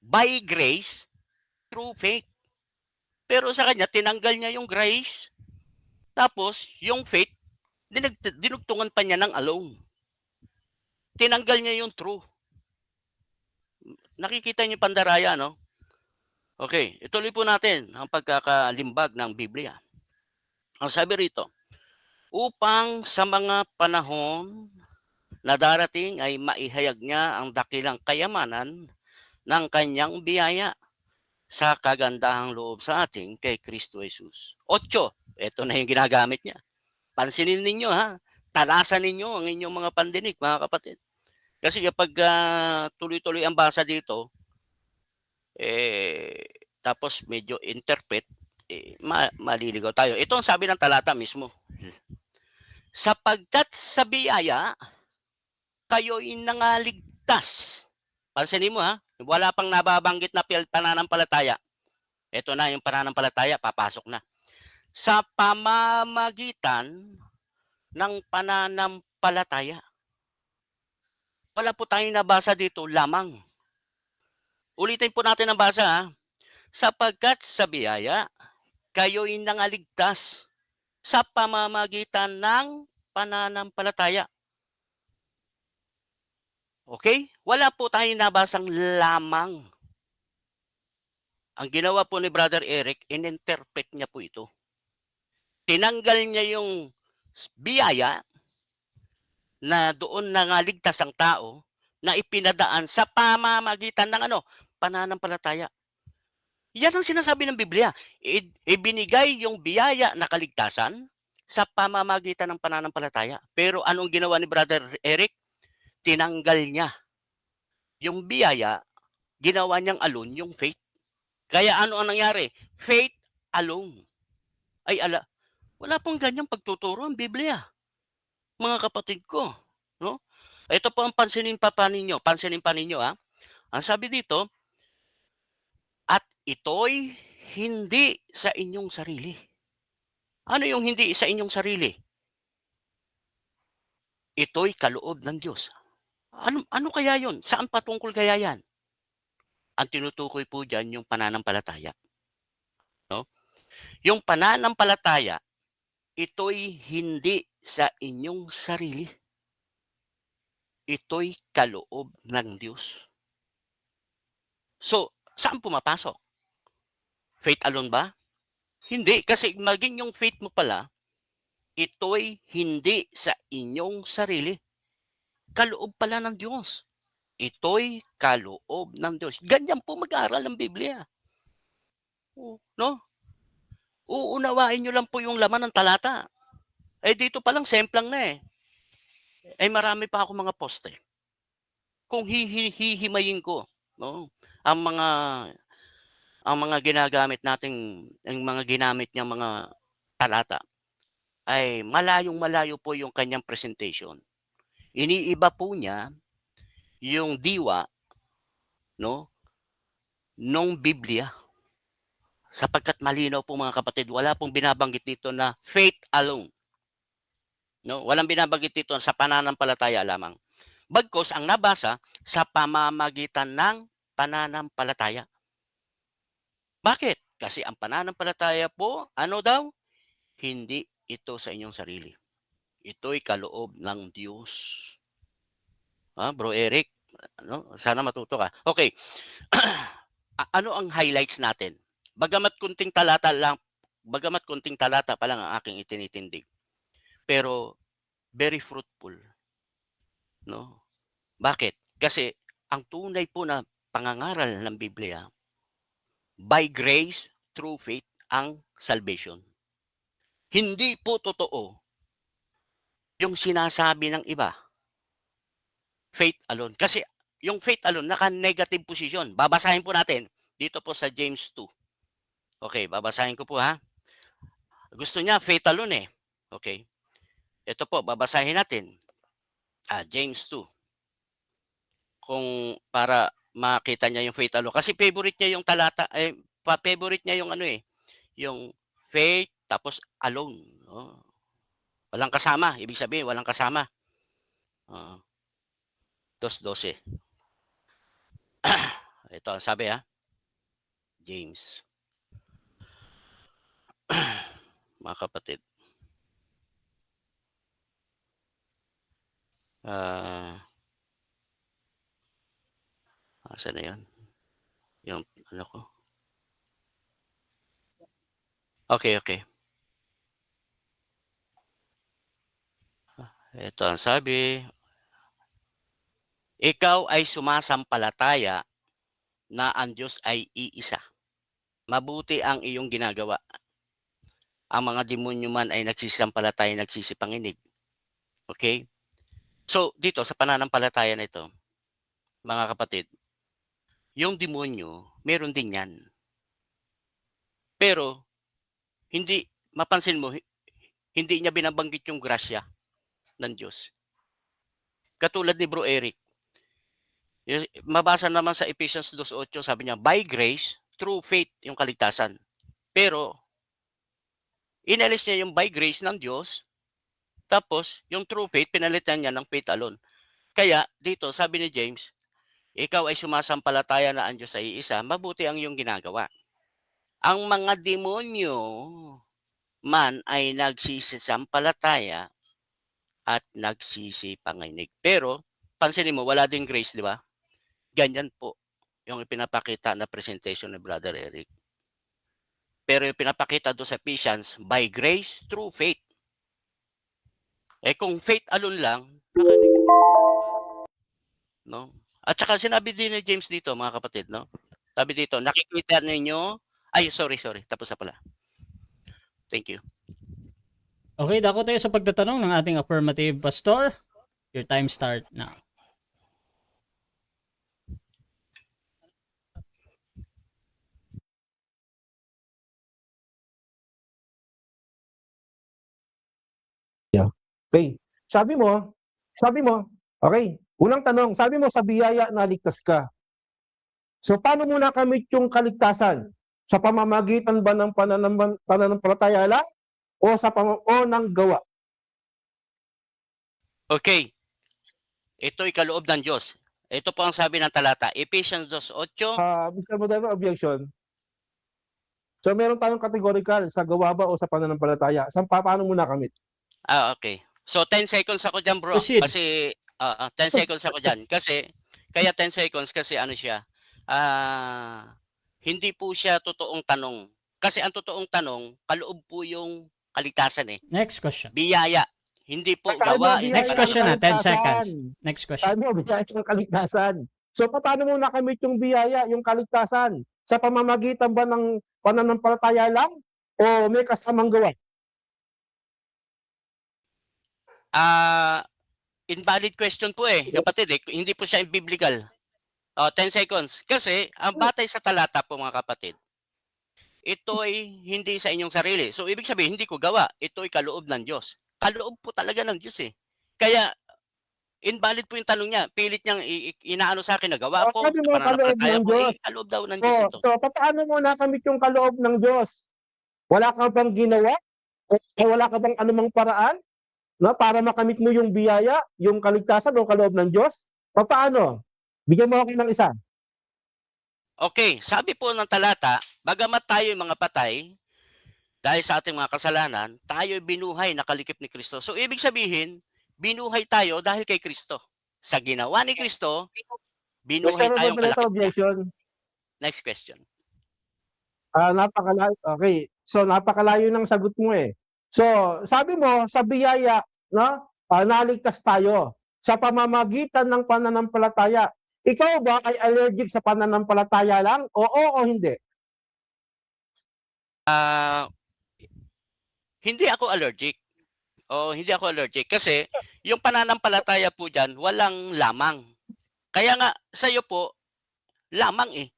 By grace, through faith. Pero sa kanya, tinanggal niya yung grace, tapos yung faith, dinugtungan pa niya ng alone. Tinanggal niya yung true. Nakikita niyo pandaraya, no? Okay, ituloy po natin ang pagkakalimbag ng Biblia. Ang sabi rito, upang sa mga panahon na darating ay maihayag niya ang dakilang kayamanan ng kanyang biyaya sa kagandahang loob sa ating kay Kristo Jesus. 8, ito na yung ginagamit niya. Pansinin ninyo talasan ninyo ang inyong mga pandinig, mga kapatid. Kasi kapag tuloy-tuloy ang basa dito, tapos medyo interpret, maliligaw tayo. Ito ang sabi ng talata mismo. Sapagkat sa biyaya, kayo'y nangaligtas. Pansinin mo wala pang nababanggit na pananampalataya. Ito na yung pananampalataya, papasok na. Sa pamamagitan ng pananampalataya. Wala po tayong nabasa dito lamang. Ulitin po natin ang basa Sapagkat sa biyaya, kayo'y nangaligtas sa pamamagitan ng pananampalataya. Okay? Wala po tayong nabasang lamang. Ang ginawa po ni Brother Eric, in-interpret niya po ito. Tinanggal niya yung biyaya na doon nangaligtas ang tao na ipinadaan sa pamamagitan ng pananampalataya. Yan ang sinasabi ng Biblia. Ibinigay yung biyaya na kaligtasan sa pamamagitan ng pananampalataya. Pero anong ginawa ni Brother Eric? Tinanggal niya yung biyaya, ginawa niyang alone yung faith. Kaya ano ang nangyari? Faith alone. Wala pong ganyang pagtuturo ang Biblia, mga kapatid ko, no? Ito po ang pansinin pa ninyo, ha. Ang sabi dito, at ito'y hindi sa inyong sarili. Ano yung hindi sa inyong sarili? Ito'y kaloob ng Diyos. Ano kaya yun? Saan patungkol kaya yan? Ang tinutukoy po dyan yung pananampalataya. No? Yung pananampalataya, ito'y hindi sa inyong sarili. Ito'y kaloob ng Diyos. So, saan pumapasok? Faith alone ba? Hindi, kasi maging yung faith mo pala, ito'y hindi sa inyong sarili. Kaloob pala ng Diyos. Ito'y kaloob ng Diyos. Ganyan po mag-aaral ng Biblia. No? Uunawain nyo lang po yung laman ng talata. Dito pa lang, semplang na marami pa ako mga poste. Kung hihimayin ko, no? Ang mga ginagamit nating, ang mga ginamit niyang mga talata, ay malayong-malayo po yung kanyang presentation. Iniiba po niya yung diwa, no, nung Biblia. Sapagkat malinaw po mga kapatid, wala pong binabanggit dito na faith alone. No, walang binabanggit dito sa pananampalataya lamang. Bagkus ang nabasa sa pamamagitan ng pananampalataya. Bakit? Kasi ang pananampalataya po, ano daw? Hindi ito sa inyong sarili. Ito'y kaloob ng Diyos. Bro Eric, sana matuto ka. Okay. Ano ang highlights natin? Bagamat kunting talata pa lang ang aking itinitindig. Pero very fruitful. No? Bakit? Kasi ang tunay po na pangangaral ng Biblia, by grace, through faith, ang salvation. Hindi po totoo yung sinasabi ng iba, faith alone. Kasi yung faith alone, naka-negative position. Babasahin po natin dito po sa James 2. Okay, babasahin ko po ha. Gusto niya faith alone Okay. Ito po, babasahin natin. James 2. Kung para makita niya yung faith alone. Kasi favorite niya yung talata, favorite niya yung yung faith tapos alone. Walang kasama. Ibig sabihin, walang kasama. 2:12. Ito ang sabi James. Mga kapatid. Saan na yun? Yung ano ko. Okay. Ito ang sabi. Ikaw ay sumasampalataya na ang Diyos ay iisa. Mabuti ang iyong ginagawa. Ang mga demonyo man ay nagsisampalataya, nagsisipanginig. Okay? So, dito sa pananampalataya na ito, mga kapatid, yung demonyo, meron din yan. Pero, hindi, mapansin mo, hindi niya binabanggit yung grasya ng Diyos. Katulad ni Bro Eric, mabasa naman sa Ephesians 2:8, sabi niya, by grace, through faith, yung kaligtasan. Pero, inalis niya yung by grace ng Diyos, tapos, yung true faith, pinalitan niya ng faith alone. Kaya, dito, sabi ni James, ikaw ay sumasampalataya na ang Diyos ay isa, mabuti ang iyong ginagawa. Ang mga demonyo man ay nagsisisampalataya at nagsisipanginig. Pero, pansinin mo, wala ding grace, di ba? Ganyan po yung ipinapakita na presentation ni Brother Eric. Pero yung pinapakita doon sa Ephesians, by grace, through faith. Kung faith alone lang, no? At saka sinabi din ni James dito, mga kapatid, no? Sabi dito, nakikita ninyo, sorry, tapos na pala. Thank you. Okay, dako tayo sa pagtatanong ng ating affirmative pastor. Your time start now. Okay. Sabi mo, okay, unang tanong, sabi mo sa biyaya naligtas ka. So paano mo nakamit yung kaligtasan? Sa pamamagitan ba ng pananampalataya lang o o ng gawa? Okay. Ito'y kaloob ng Diyos. Ito po ang sabi ng talata. Ephesians 2:8. Mr. Moderator, objection. So meron tayong categorical sa gawa ba o sa pananampalataya. Paano mo nakamit? Okay. So 10 seconds ako dyan, bro. Proceed. Kasi 10 seconds ako dyan. Kasi, kaya 10 seconds kasi ano siya, hindi po siya totoong tanong. Kasi ang totoong tanong, kaloob po yung kaligtasan eh. Next question. Biyaya. Hindi po Sabi mo, gawa. biyaya Next question na, 10 kaligtasan. seconds. Next question. Sabi mo, biyaya ng kaligtasan. So paano mo nakamit yung biyaya, yung kaligtasan? Sa pamamagitan ba ng pananampalataya lang o may kasamang gawa? Invalid question po eh, kapatid eh. Hindi po siya biblical. 10 seconds. Kasi, ang batay sa talata po mga kapatid, ito'y hindi sa inyong sarili. So, ibig sabihin, hindi ko gawa. Ito'y kaloob ng Diyos. Kaloob po talaga ng Diyos eh. Kaya, invalid po yung tanong niya. Pilit niyang inaano sa akin na gawa ko. Sabi mo, kaloob ng Diyos. Kaloob daw ng Diyos ito. So, paano mo nakamit yung kaloob ng Diyos? Wala ka bang ginawa? O wala ka bang anumang paraan para makamit mo yung biyaya, yung kaligtasan o kaloob ng Diyos? Paano? Bigyan mo ako ng isa. Okay, sabi po ng talata, bagamat tayo yung mga patay, dahil sa ating mga kasalanan, tayo binuhay na kalikip ni Kristo. So, ibig sabihin, binuhay tayo dahil kay Kristo. Sa ginawa ni Kristo, binuhay tayong kalakip. Objection. Next question. Napakalayo. Okay. So, napakalayo ng sagot mo eh. So, sabi mo, sa biyaya, no? Naligtas tayo sa pamamagitan ng pananampalataya. Ikaw ba ay allergic sa pananampalataya lang? Oo o hindi? Hindi ako allergic. Hindi ako allergic. Kasi, yung pananampalataya po dyan, walang lamang. Kaya nga, sa'yo po, lamang eh.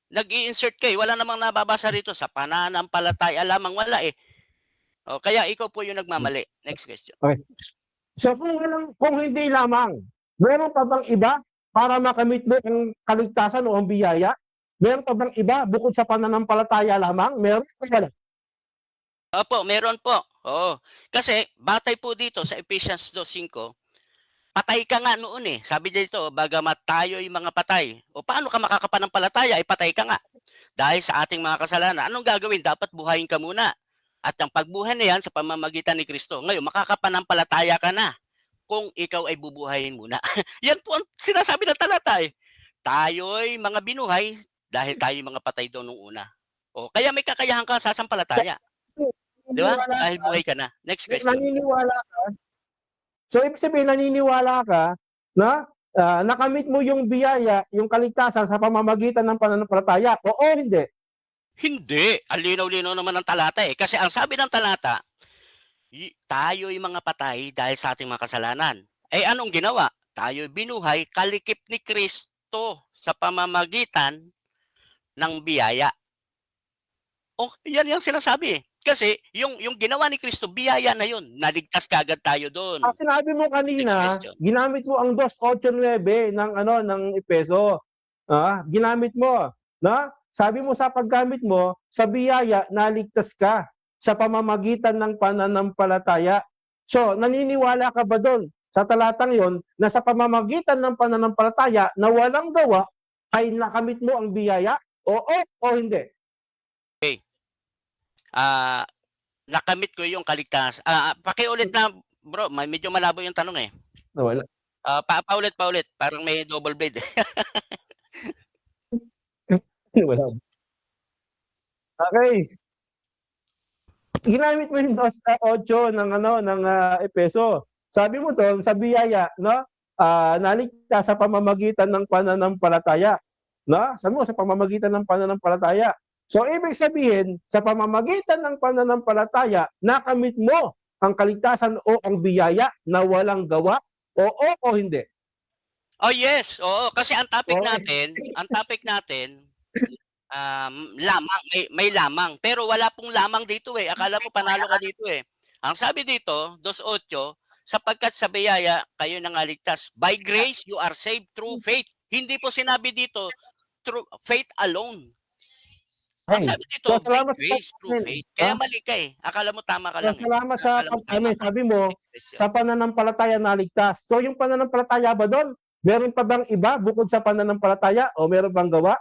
Nag-i-insert kayo. Wala namang nababasa rito sa pananampalataya. Lamang wala eh. Kaya ikaw po yung nagmamali. Next question. Okay. So kung hindi lamang, meron pa bang iba para makamit mo ang kaligtasan o ang biyaya? Meron pa bang iba bukod sa pananampalataya lamang? Meron pa wala? Opo, meron po. Oo. Kasi batay po dito sa Ephesians 2:5, patay ka nga noon eh. Sabi dito, bagamat tayo'y mga patay. O paano ka makakapanampalataya? Patay ka nga. Dahil sa ating mga kasalanan, anong gagawin? Dapat buhayin ka muna. At ang pagbuhay na yan sa pamamagitan ni Kristo. Ngayon, makakapanampalataya ka na kung ikaw ay bubuhayin muna. Yan po ang sinasabi ng talata eh. Tayo'y mga binuhay dahil tayo'y mga patay doon nung una. Kaya may kakayahan ka sasampalataya. Di ba? Dahil buhay ka na. Next question. Naniniwala ka. So, ibig sabihin, naniniwala ka na nakamit mo yung biyaya, yung kaligtasan sa pamamagitan ng pananampalataya. Oo, hindi? Hindi. Ang linaw-linaw naman ng talata eh. Kasi ang sabi ng talata, tayo'y mga patay dahil sa ating mga kasalanan. Anong ginawa? Tayo'y binuhay kalikip ni Kristo sa pamamagitan ng biyaya. Yan yung sinasabi eh. Kasi yung ginawa ni Kristo, biyaya na yun. Naligtas kagad tayo doon. Sinabi mo kanina, ginamit mo ang 2:8-9 ng Efeso. Ginamit mo, no? Sabi mo sa paggamit mo, sa biyaya naligtas ka sa pamamagitan ng pananampalataya. So, naniniwala ka ba doon sa talatang yon na sa pamamagitan ng pananampalataya na walang gawa ay nakamit mo ang biyaya? Oo o hindi? Okay. Nakamit ko yung kaligtasan. Pakiulit na, bro. Medyo malabo yung tanong eh. Wala. Paulit. Parang may double blade. Wala. Okay. Ginamit mo yung 2:8 ng Efeso. Sabi mo doon sa biyaya, no? Naligtas sa pamamagitan ng pananampalataya. No? Sabi mo sa pamamagitan ng pananampalataya. So ibig sabihin, sa pamamagitan ng pananampalataya, nakamit mo ang kaligtasan o ang biyaya na walang gawa? Oo o hindi? Yes. Oo, kasi ang topic natin, lamang, may lamang. Pero wala pong lamang dito eh. Akala mo panalo ka dito eh. Ang sabi dito, 2:8, sapagkat sa biyaya kayo nangaligtas. By grace you are saved through faith. Hindi po sinabi dito through faith alone. Ang Okay. sabi dito, So, by salamat sa grace through pag-amin. faith. Kaya mali ka eh. Akala mo tama ka So, lang eh. salamat sa Akala mo tama pag-amin. ka. Sabi mo, Next question. sa pananampalataya naligtas. So, yung pananampalataya ba doon? Meron pa bang iba bukod sa pananampalataya o meron bang gawa?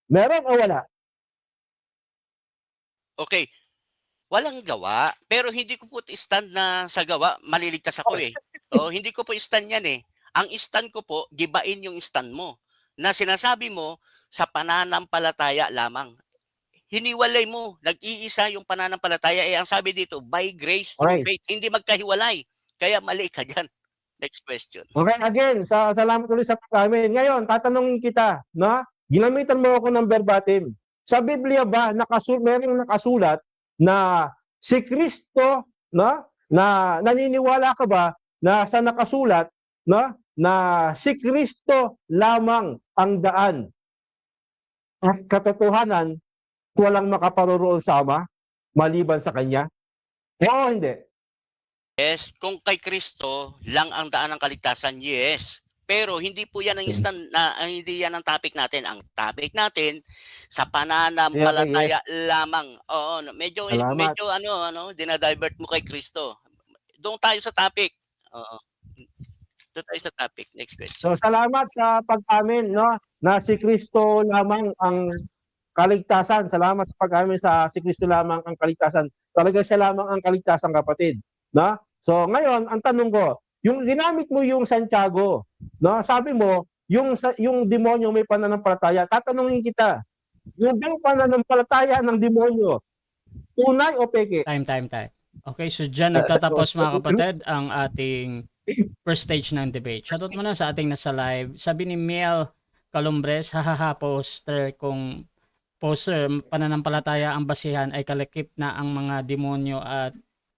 Meron o wala? Okay. Walang gawa, pero hindi ko po stand na sa gawa, maliligtas ako eh. O, hindi ko po stand yan eh. Ang stand ko po, gibain yung stand mo. Na sinasabi mo, sa pananampalataya lamang. Hiniwalay mo, nag-iisa yung pananampalataya. Eh, ang sabi dito, by grace through Okay. faith. Hindi magkahiwalay. Kaya mali ka dyan. Next question. Okay, again, salamat ulit sa pag-amin. Ngayon, tatanungin kita, no? Ginamitan mo ako ng verbatim. Sa Biblia ba, merong nakasulat na si Kristo, no? Na naniniwala ka ba na sa nakasulat, no? Na si Kristo lamang ang daan at katotohanan, walang makaparoroon sa Ama maliban sa Kanya? Oo, hindi. Yes, kung kay Kristo lang ang daan ng kaligtasan, yes. Pero hindi po yan ang hindi yan ang topic natin. Ang topic natin sa pananampalataya lamang. Oo, medyo Salamat. dinadivert mo kay Kristo. Doon tayo sa topic. Oo. Doon tayo sa topic. Next question. So, salamat sa pag-amin, no? Na si Kristo lamang ang kaligtasan. Salamat sa pag-amin sa si Kristo lamang ang kaligtasan. Talaga siya lamang ang kaligtasan, kapatid. No? So, ngayon, ang tanong ko, yung ginamit mo yung Santiago, no? Sabi mo, yung demonyo may pananampalataya. Tatanungin kita, yung bang pananampalataya ng demonyo, tunay o peke? Time. Okay, so dyan nagtatapos mga kapatid ang ating first stage ng debate. Shoutout muna sa ating nasa live. Sabi ni Mel Calumbres, hahaha, poster, kung poster, pananampalataya ang basihan ay kalakip na ang mga demonyo at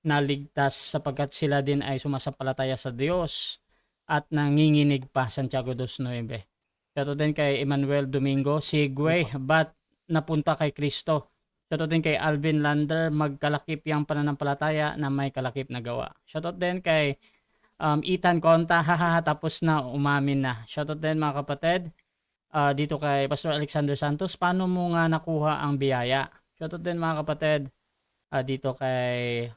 naligtas sapagkat sila din ay sumasampalataya sa Diyos at nanginginig pa. Santiago 2:9. Shoutout din kay Emmanuel Domingo, Sigway, ba't napunta kay Kristo? Shoutout din kay Alvin Lander, magkalakip yung pananampalataya na may kalakip na gawa. Shoutout din kay Ethan Conta, hahaha, tapos na, umamin na. Shoutout din mga kapatid. Dito kay Pastor Alexander Santos, paano mo nga nakuha ang biyaya? Shoutout din mga kapatid. Dito kay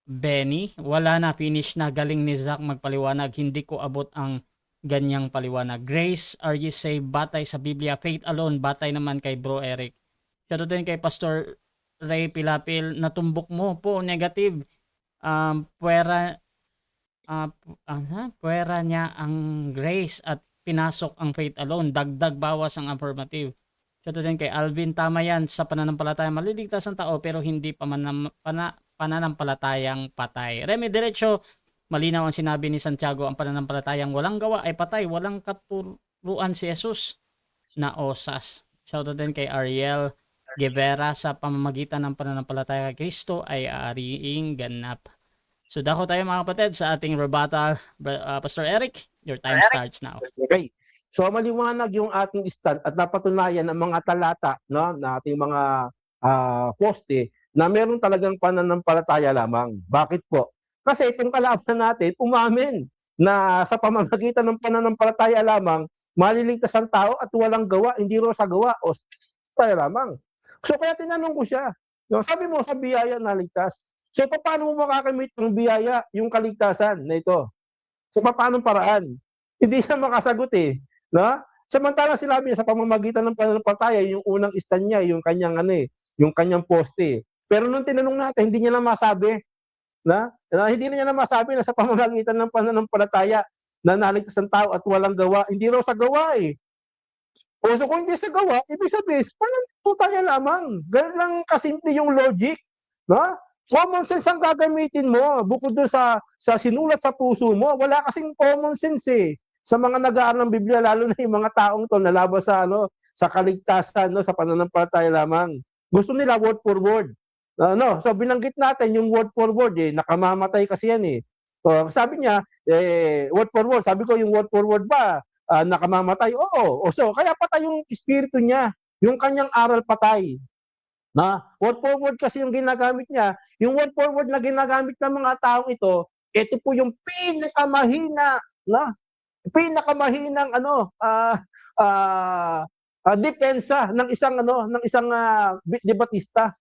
Benny, wala na, finish na, galing ni Zach magpaliwanag, hindi ko abot ang ganyang paliwanag. Grace, are you saved? Batay sa Biblia. Faith alone, batay naman kay Bro Eric. Shoutout din kay Pastor Ray Pilapil, natumbok mo po, negative. Puwera niya ang grace at pinasok ang faith alone, dagdag bawas ang affirmative. Shoutout din kay Alvin, tama yan, sa pananampalataya maliligtas ang tao pero hindi pananampalatayang patay. Remy Diretso, malinaw ang sinabi ni Santiago, ang pananampalatayang walang gawa ay patay, walang katuruan si Jesus na osas. Shoutout din kay Ariel Guevara, sa pamamagitan ng pananampalataya kay Kristo ay aariing ganap. So dako tayo mga kapatid sa ating rebuttal. Pastor Eric, your time starts now. Okay. So maliwanag yung ating stand at napatunayan ng mga talata, no, na ating mga poste na meron talagang pananampalataya lamang. Bakit po? Kasi itong kalaban natin umamin na sa pamamagitan ng pananampalataya lamang maliligtas ang tao at walang gawa, hindi raw sa gawa o tayo lamang. So kaya tinanong ko siya, no, sabi mo sa biyaya naligtas. So paano mo makakamit ang biyaya, yung kaligtasan na ito? So paano paraan? Hindi siya makasagot eh. No? Samantala sinabi niya sa pamamagitan ng pananampalataya, yung unang stand niya, yung kanyang yung kanyang poste. Pero nung tinanong natin, hindi niya na masabi. Hindi niya na masabi na sa pamamagitan ng pananampalataya na naligtas ang tao at walang gawa. Hindi raw sa gawa eh. O so kung hindi sa gawa, ibig sabihin, pananampalataya lamang. Ganun lang kasimple yung logic. No? Common sense ang gagamitin mo bukod doon sa sinulat sa puso mo. Wala kasing common sense eh. Sa mga nag-aaral ng Biblia, lalo na yung mga taong to nalaban sa kaligtasan, sa pananampalataya lamang. Gusto nila word for word. So binanggit natin yung word for word eh, nakamamatay kasi yan eh. So, sabi niya, word for word. Sabi ko yung word for word ba nakamamatay? Oo. So kaya patay yung espiritu niya, yung kanyang aral patay. Na word for word kasi yung ginagamit niya. Yung word for word na ginagamit ng mga taong ito po yung pinakamahina, na pinakamahinang depensa ng isang debatista.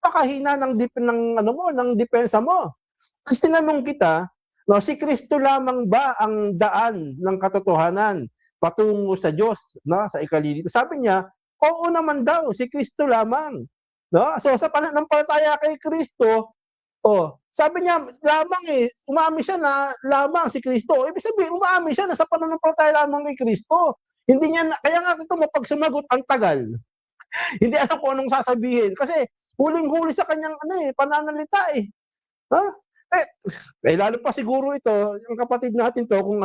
Napakahina ng depensa mo. Tapos tinanong kita, no, si Kristo lamang ba ang daan ng katotohanan patungo sa Diyos, no, sa ikalilito? Sabi niya, oo naman daw, si Kristo lamang. No? So sa pananampalataya kay Kristo, sabi niya lamang umaamin siya na lamang si Kristo. Ibig sabihin, umaamin siya na sa pananampalataya lamang kay Kristo. Hindi niya kaya nga ito mapag sumagot ang tagal. Hindi alam kung anong sasabihin kasi huling-huli sa kanyang pananalita eh. Ha? Lalo pa siguro ito, yung kapatid natin to kung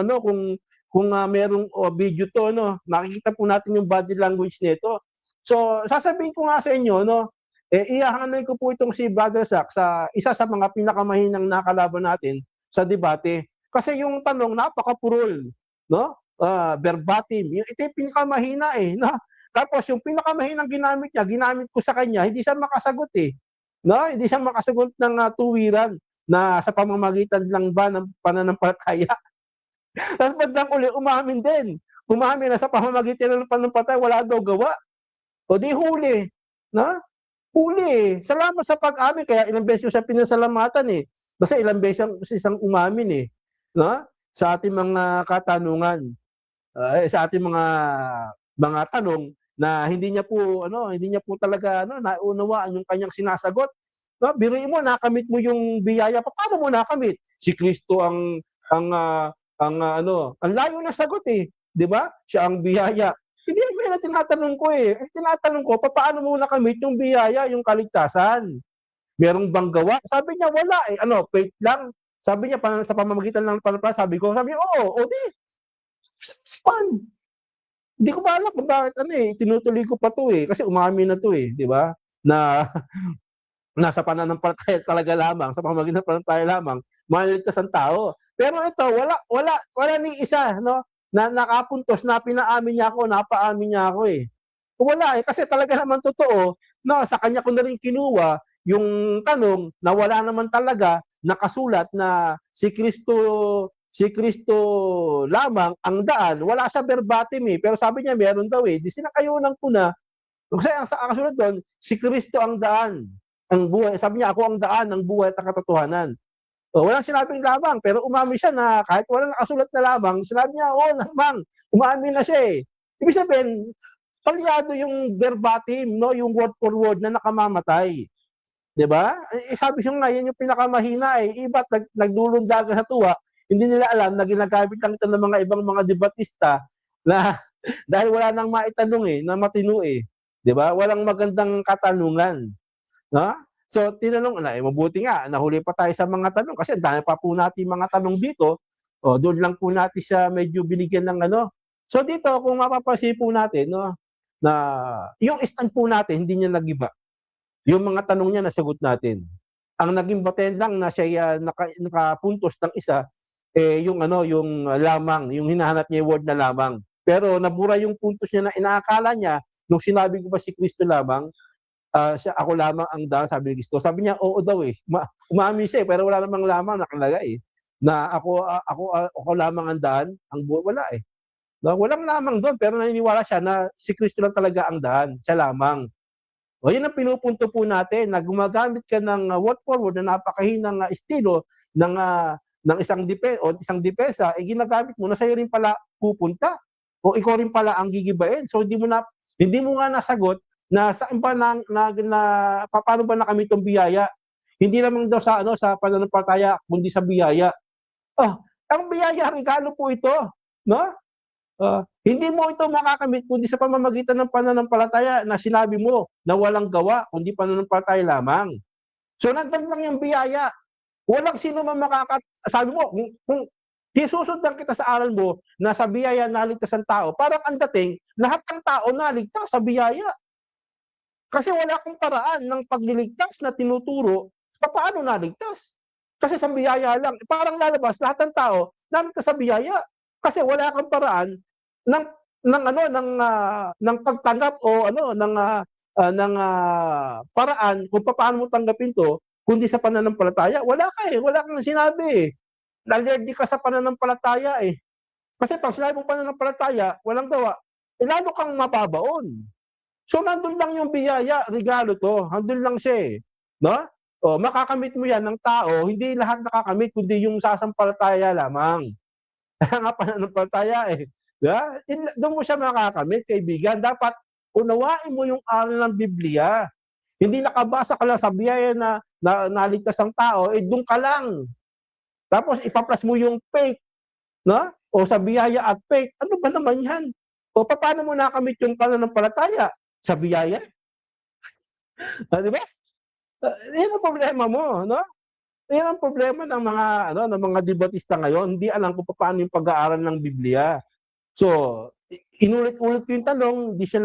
merong video to makikita po natin yung body language nito. So sasabihin ko nga sa inyo ihahanay ko po itong si Brother Zach sa isa sa mga pinakamahinang nakalaban natin sa debate. Kasi yung tanong napaka-purol, no? Verbatim. Ito yung pinakamahina no? Tapos yung pinakamahinang ginamit niya, ginamit ko sa kanya, hindi siya makasagot no? Hindi siya makasagot ng tuwiran na sa pamamagitan lang ba ng pananampalataya. Tapos bandang uli, umamin din. Umamin na sa pamamagitan ng pananampalataya, wala daw gawa. O di huli. No? Huli. Salamat sa pag-amin. Kaya ilang beses ko siya pinasalamatan Kasi ilang beses isang umamin no? Sa ating mga katanungan. Sa ating mga tanong na hindi niya po talaga naunawaan yung kanyang sinasagot. No, biruin mo nakamit mo yung biyaya. Paano mo nakamit? Si Kristo ang layo na sagot 'di ba? Siya ang biyaya. Hindi naman tinatanong ko Ang tinatanong ko, paano mo nakamit yung biyaya, yung kaligtasan? Merong bang gawa? Sabi niya wala faith lang. Sabi niya sa pamamagitan ng pananampalataya, sabi niya, oo, o di. Fun. Hindi ko ba alam kung bakit tinutuloy ko pa 'to kasi umamin na 'to 'di ba? Na nasa pananampalataya talaga lamang, sa pamamagitan ng pananampalataya lamang, maliligtas ang tao. Pero ito, wala ni isa, no, na nakapuntos na pinaamin niya ako, napaamin niya ako Wala kasi talaga naman totoo, no, sa kanya ko na rin kinuha yung tanong na wala naman talaga nakasulat na si Kristo lamang ang daan. Wala siya verbatim pero sabi niya meron daw di sinakayunan ko na. Kasi ang kasulat doon, si Kristo ang daan. Ang buhay. Sabi niya, ako ang daan ng buhay at katotohanan. Walang sinabing lamang, pero umamin siya na kahit walang nakasulat na lamang, sinabi niya, lamang, umamin na siya Ibig sabihin, palyado yung verbatim, no? Yung word for word na nakamamatay. Diba? Sabi siya nga, yan yung pinakamahina Iba't nagdulundaga sa tuwa, hindi nila alam na ginagamit lang ito ng mga ibang mga debatista na dahil wala nang maitanong na matino Diba? Walang magandang katanungan. No? So, tinanong mabuti nga, nahuli pa tayo sa mga tanong kasi dahil pa po natin mga tanong dito, doon lang po natin siya medyo binigyan ng So, dito, kung mapapansin po natin, no, na yung stand po natin, hindi niya nagiba. Yung mga tanong niya, nasagot natin. Ang naging baten lang na siya nakapuntos ng isa, yung lamang, yung hinahanap niya yung word na lamang. Pero nabura yung puntos niya na inaakala niya, nung sinabi ko ba si Kristo lamang, ako lamang ang daan, sabi ni Kristo. Sabi niya, oo daw Umaamin siya pero wala namang lamang nakalagay na ako lamang ang daan, ang buhay. Wala No, walang lamang doon pero naniniwala siya na si Kristo lang talaga ang daan, siya lamang. Yun ang pinupunto po natin na gumagamit ka ng word for word na napakahinang estilo ng isang depensa, ginagamit mo na sa'yo rin pala pupunta o ikaw rin pala ang gigibain. So hindi mo nga nasagot na saan ba paano ba nakamit yung biyaya? Hindi naman daw sa pananampalataya kundi sa biyaya. Ang biyaya regalo po ito, no? Hindi mo ito makakamit kundi sa pamamagitan ng pananampalataya na sinabi mo na walang gawa kundi pananampalataya lamang. So nandun lang yung biyaya. Walang sino man sabi mo kung susundan kita sa aral mo na sa biyaya naligtas ang tao, parang ang dating lahat ng tao naligtas sa biyaya. Kasi wala akong paraan ng pagliligtas na tinuturo paano naligtas. Kasi sa biyaya lang, parang lalabas lahat ng tao naligtas sa biyaya. Kasi wala kang paraan ng pagtanggap o paraan kung paano mo tanggapin 'to, kundi sa pananampalataya. Wala kang sinabi, eh. Allergic ka sa pananampalataya, eh. Kasi 'pag sinabi mong pananampalataya, walang gawa, lalo kang mababaon. So, nandun lang yung biyaya, regalo 'to, nandun lang siya, eh, 'no? Makakamit mo 'yan ng tao, hindi lahat nakakamit kundi yung sasampalataya lamang. Kaya nga pananampalataya, eh, 'di ba? Dun mo siya makakamit, kaibigan. Dapat unawain mo yung aral ng Biblia. Hindi nakabasa ka lang sa biyaya na naligtas ang tao, eh, dun ka lang. Tapos ipaplas mo yung faith, 'no? O sa biyaya at faith, ano ba naman 'yan? O papaano mo nakamit yung pananampalataya? Sa biyaya? 'Di ba? 'Yan ang problema mo, 'no? 'Yan ang problema ng mga ng mga debatista ngayon, hindi alam kung papaano yung pag-aaral ng Biblia. So, inulit-ulit ko yung tanong, hindi siya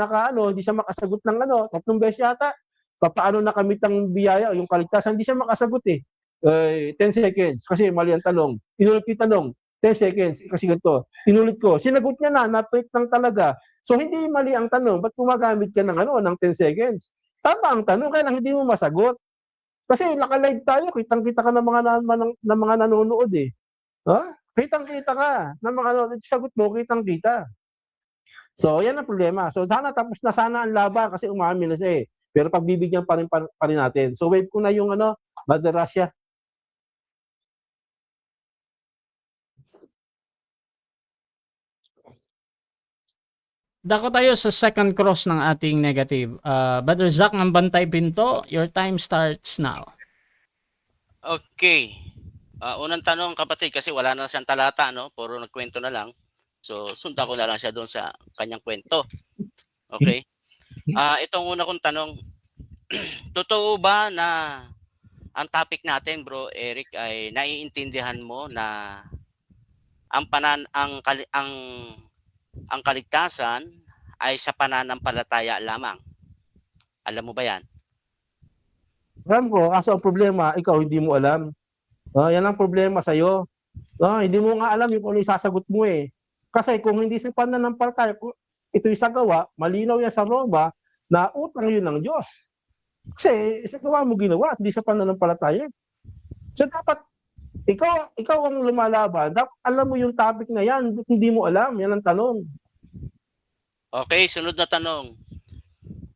makasagot ng 3 beses yata. Papaano nakamit ang biyaya o yung kaligtasan, hindi siya makasagot, eh. 10 seconds kasi mali ang tanong. Inulit ko yung tanong, 10 seconds kasi ganito. Inulit ko, sinagot niya na faith lang talaga. So, hindi mali ang tanong, ba't gumagamit ka ng 10 seconds? Tama ang tanong, kaya lang hindi mo masagot. Kasi naka-live tayo, kitang-kita ka ng mga nanonood, eh. Kitang-kita ka ng mga sagot mo, kitang-kita. So, yan ang problema. So, tapos na sana ang laban kasi umamin na siya, eh. Pero pagbibigyan pa rin natin. So, wave ko na yung Mother Russia. Dako tayo sa second cross ng ating negative. Brother Zach ng Bantay Pinto, your time starts now. Okay. Unang tanong, kapatid, kasi wala na siyang talata, no? Puro nagkwento na lang. So, sundan ko na lang siya doon sa kanyang kwento. Okay? Itong una kong tanong, totoo ba na ang topic natin, Bro Eric, ay naiintindihan mo na ang kaligtasan ay sa pananampalataya lamang? Alam mo ba yan? Alam ko, kaso ang problema, ikaw hindi mo alam. Yan ang problema sa'yo. Hindi mo nga alam yung kung ano isasagot mo, eh. Kasi kung hindi sa pananampalataya, ito'y sa gawa, malinaw yan sa Roma, na utang yun ng Diyos. Kasi sa gawa mo ginawa at hindi sa pananampalataya. So dapat, ikaw ang lumalaban, dapat alam mo yung topic na yan, hindi mo alam, yan ang tanong. Okay, sunod na tanong.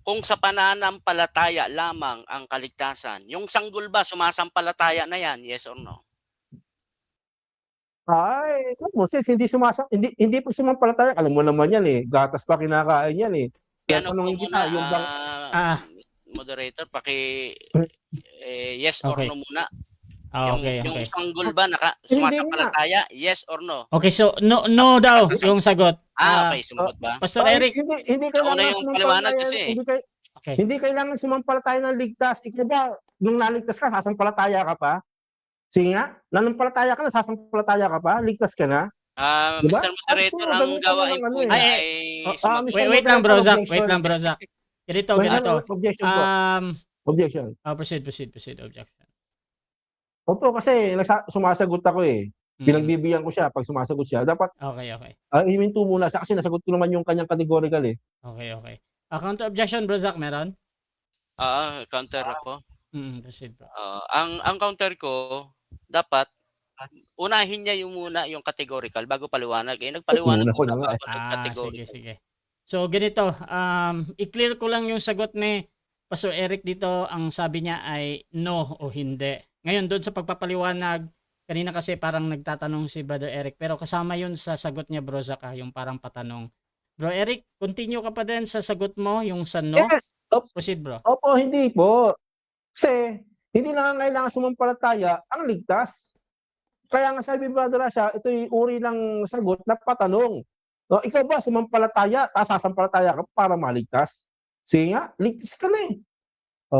Kung sa pananampalataya lamang ang kaligtasan, yung sanggol ba sumasampalataya na yan? Yes or no? Ay, Moses, hindi po sumampalataya. Alam mo naman yan, eh. Gatas pa kinakain yan, eh. Ano po muna, moderator, yes or Okay. no muna. Okay. Yung sanggol ba sumasampalataya? Yes or no? Okay, so no daw yung sagot. Okay, sumagot ba? Pastor Eric. Hindi Ako na kailangan yung paliwanag kasi. Okay. Hindi kailangan sumampalataya ng ligtas. Ikaw ba, nung naligtas ka, sasampalataya ka pa? Sige nga, nanampalataya ka na, sasampalataya ka pa? Ligtas ka na? Diba? Mr. Moderator, ang gawain po niya ay sumagot. Wait lang, Bro Zach. Ganito. Objection po. Objection. Proceed. Objection. Opo, kasi sumasagot ako, eh. Pinagbibigyan ko siya pag sumasagot siya. Dapat Okay. himinto muna siya kasi nasagot ko naman yung kanyang categorical, eh. Okay. Counter objection, Bro Zach, meron? Counter ako. Proceed, bro. Ang counter ko, dapat unahin niya yung categorical bago paliwanag. Nagpaliwanag ko na bago categorical. Sige. So, ganito, i-clear ko lang yung sagot ni Pastor Eric dito. Ang sabi niya ay no o hindi. Ngayon, doon sa pagpapaliwanag, kanina kasi parang nagtatanong si Brother Eric, pero kasama yun sa sagot niya, Bro Zach, yung parang patanong. Bro Eric, continue ka pa din sa sagot mo, yung sa no? Yes. Proceed, bro. Opo, hindi po. Kasi, hindi na kailangan sumampalataya ang ligtas. Kaya nga sabi Brother Rasha, ito'y uri ng sagot na patanong. Ikaw ba sumampalataya, sasampalataya ka para maligtas? Sige nga, ligtas ka na, eh.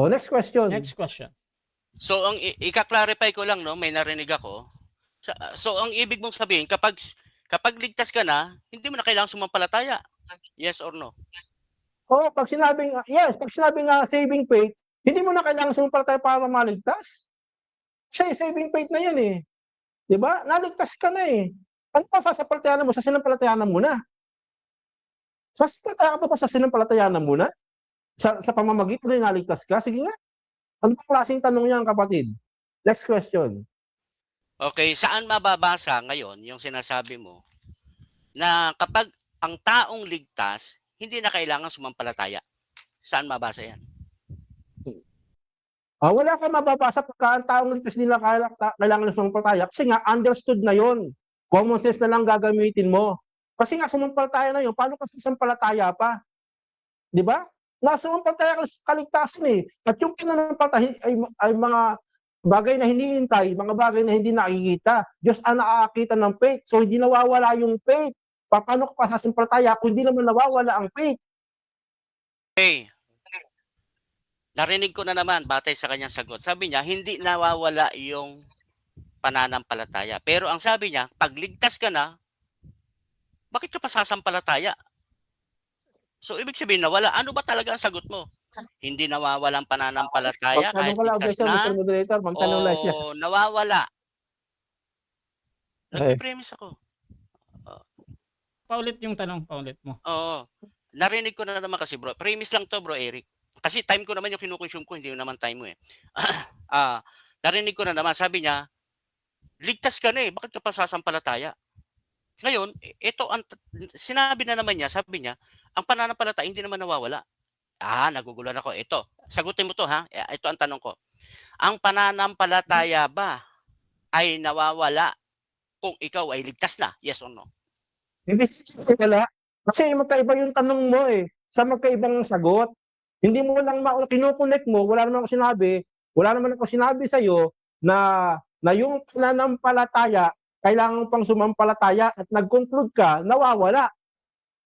Next question. So, ang ika-clarify ko lang, no, may narinig ako. So, ang ibig mong sabihin, kapag ligtas ka na, hindi mo na kailangang sumampalataya. Yes or no? Pag sinabing saving faith, hindi mo na kailangan sumampalataya para maligtas. Kasi saving faith na yan, eh. 'Di ba? Naligtas ka na, eh. Ano pa sasampalatayanan mo? Sinampalatayanan mo na. Sasampalatayanan ka pa sa sinampalatayanan mo na? Sa pamamagitan na naligtas ka? Sige nga. Ano pa klaseng tanong yan, kapatid? Next question. Okay, saan mababasa ngayon yung sinasabi mo na kapag ang taong ligtas, hindi na kailangan sumampalataya? Saan mabasa yan? Wala kang mababasa pagka ang taong ligtas nila kailangan na sumampalataya. Kasi nga, understood na yon. Common sense na lang gagamitin mo. Kasi nga, sumampalataya na yun. Paano ka sumampalataya pa? Di ba? Nasumampalataya ka sa kaligtasan eh. At yung pinanampalataya ay mga bagay na hinihintay, mga bagay na hindi nakikita. Diyos ang nakakakita ng faith. So, hindi nawawala yung faith. Paano ka pa sasampalataya kung hindi naman nawawala ang faith? Okay. Narinig ko na naman batay sa kanyang sagot. Sabi niya, hindi nawawala yung pananampalataya. Pero ang sabi niya, pag ligtas ka na, bakit ka pa sasampalataya? So, ibig sabihin nawala. Ano ba talaga ang sagot mo? Hindi nawawala ang pananampalataya kahit Magtanong ko lang, ligtas Mr. na? Moderator, magtanong lang siya. O nawawala? Nagpipremise ako. Paulit yung tanong, paulit mo. Oo. Narinig ko na naman kasi bro. Premise lang to bro, Eric. Kasi time ko naman yung kinukonsume ko, hindi naman time mo eh. Narinig ko na naman, sabi niya, ligtas ka na eh, bakit ka pa sasampalataya? Ngayon, ito ang sinabi na naman niya, sabi niya, ang pananampalataya hindi naman nawawala. Naguguluhan ako. Ito, sagutin mo to ha. Ito ang tanong ko. Ang pananampalataya ba ay nawawala kung ikaw ay ligtas na? Yes or no? Hindi wala. Kasi magkaiba yung tanong mo eh. Sa magkaibang sagot. Hindi mo lang kinukunik mo, wala naman ako sinabi sa iyo na yung pananampalataya kailangan pang sumampalataya at nag-conclude ka, nawawala.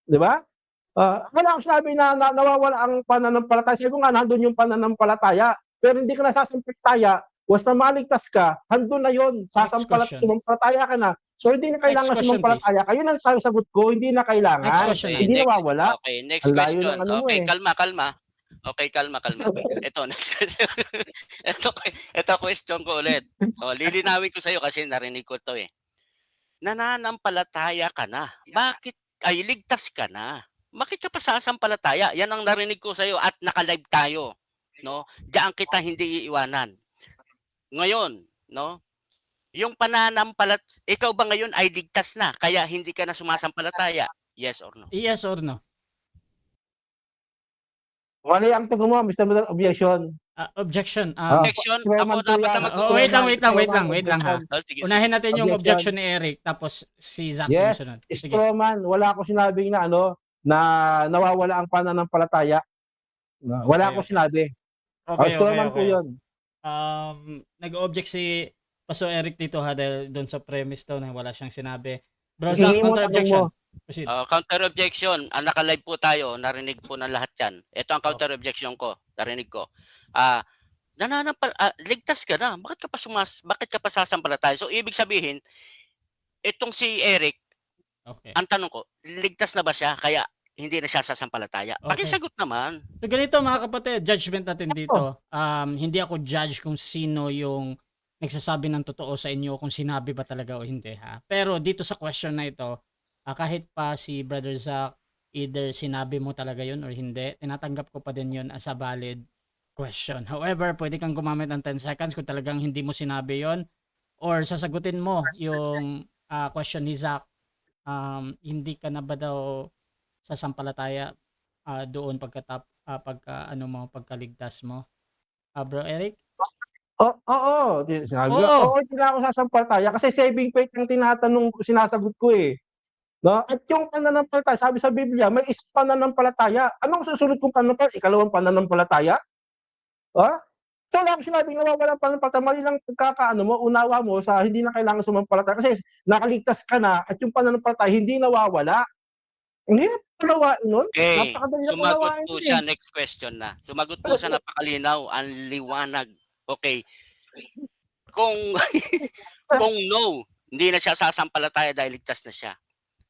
Di ba? Wala akong sinabi na nawawala ang pananampalataya. Sabi ko nga, nandun yung pananampalataya. Pero hindi ka nasasampalataya, once na maligtas ka, handun na yun. Sumampalataya ka na. So, hindi na kailangan sumampalataya. Kayo ang sagot ko, hindi na kailangan. Next question. Hindi nawawala. Okay, next Ang layo question. ng ano mo Okay, eh. kalma. Okay, kalma. Ito, next question. ito question ko ulit. Lilinawin ko sa'yo kasi narinig ko to eh. Nananampalataya ka na. Bakit ay ligtas ka na? Bakit ka pa sasampalataya? Yan ang narinig ko sa'yo at naka-live tayo. No? Diyan kita hindi iiwanan. Ngayon, no? Yung ikaw ba ngayon ay ligtas na kaya hindi ka na sumasampalataya? Yes or no? Yes or no? Mali ang tugon mo, Mr. Model, objection. Objection. Objection? Ako dapat na Wait lang ha. Sige. Unahin natin yung Objection. objection ni Eric tapos si Zach Yes, yung sunod. Sige. Strawman, wala ako sinabing na na nawawala ang pananampalataya. Wala ako sinabi. Strawman po yun. Nag-object si Paso Eric dito ha dahil doon sa premise daw na wala siyang sinabi. Bro, Zach, counter-objection. Counter objection, naka-live po tayo, narinig po ng lahat yan. Ito ang counter objection ko, narinig ko. Ligtas ka na, bakit ka pa sasampalataya? So ibig sabihin, itong si Eric, ang tanong ko, ligtas na ba siya kaya hindi na siya sasampalataya? Pakisagot naman. So ganito mga kapatid, judgment natin dito. Hindi ako judge kung sino yung nagsasabi ng totoo sa inyo, kung sinabi ba talaga o hindi ha. Pero dito sa question na ito, kahit pa si Brother Zach, either sinabi mo talaga yun or hindi, tinatanggap ko pa din yun as a valid question. However, pwede kang gumamit ng 10 seconds kung talagang hindi mo sinabi yon or sasagutin mo yung question ni Zach, hindi ka na ba daw sasampalataya doon pagkaligtas mo? Bro Eric? Oo. Sinabi ko, hindi na ako sasampalataya kasi saving faith ang sinasagot ko eh. No? At yung pananampalataya, sabi sa Biblia, may isang pananampalataya. Anong susunod kong pananampalataya? Ikalawang pananampalataya? So wala akong sinabi na walang pananampalataya. Mali lang unawa mo sa hindi na kailangan sumampalataya. Kasi nakaligtas ka na at yung pananampalataya hindi nawawala. Hindi na panawain nun. Okay, sumagot po siya, next question na. Sumagot po siya, napakalinaw, ang liwanag. Okay. Kung no, hindi na siya sasampalataya dahil ligtas na siya.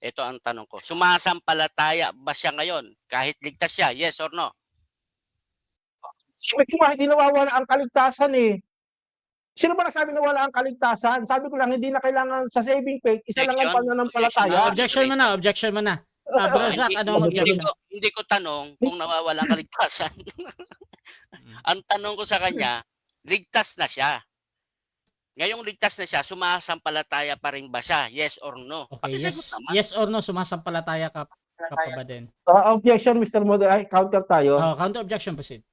Ito ang tanong ko. Sumasampalataya ba siya ngayon? Kahit ligtas siya, yes or no? Hindi nawawala ang kaligtasan eh. Sino ba nagsabi na wala ang kaligtasan? Sabi ko lang, hindi na kailangan sa saving faith, isa lang ang pananampalataya. Objection mo na. Bro Oh, Zach, hindi, ano ang hindi objection? ko hindi ko tanong kung nawawalan ang kaligtasan. Ang tanong ko sa kanya, ligtas na siya. Ngayong ligtas na siya, sumasampalataya pa rin ba siya? Yes or no? Okay, Pakisagot yes. naman. Yes or no, sumasampalataya ka pa ba din? Objection, Mr. Ay, counter tayo. Counter objection, proceed.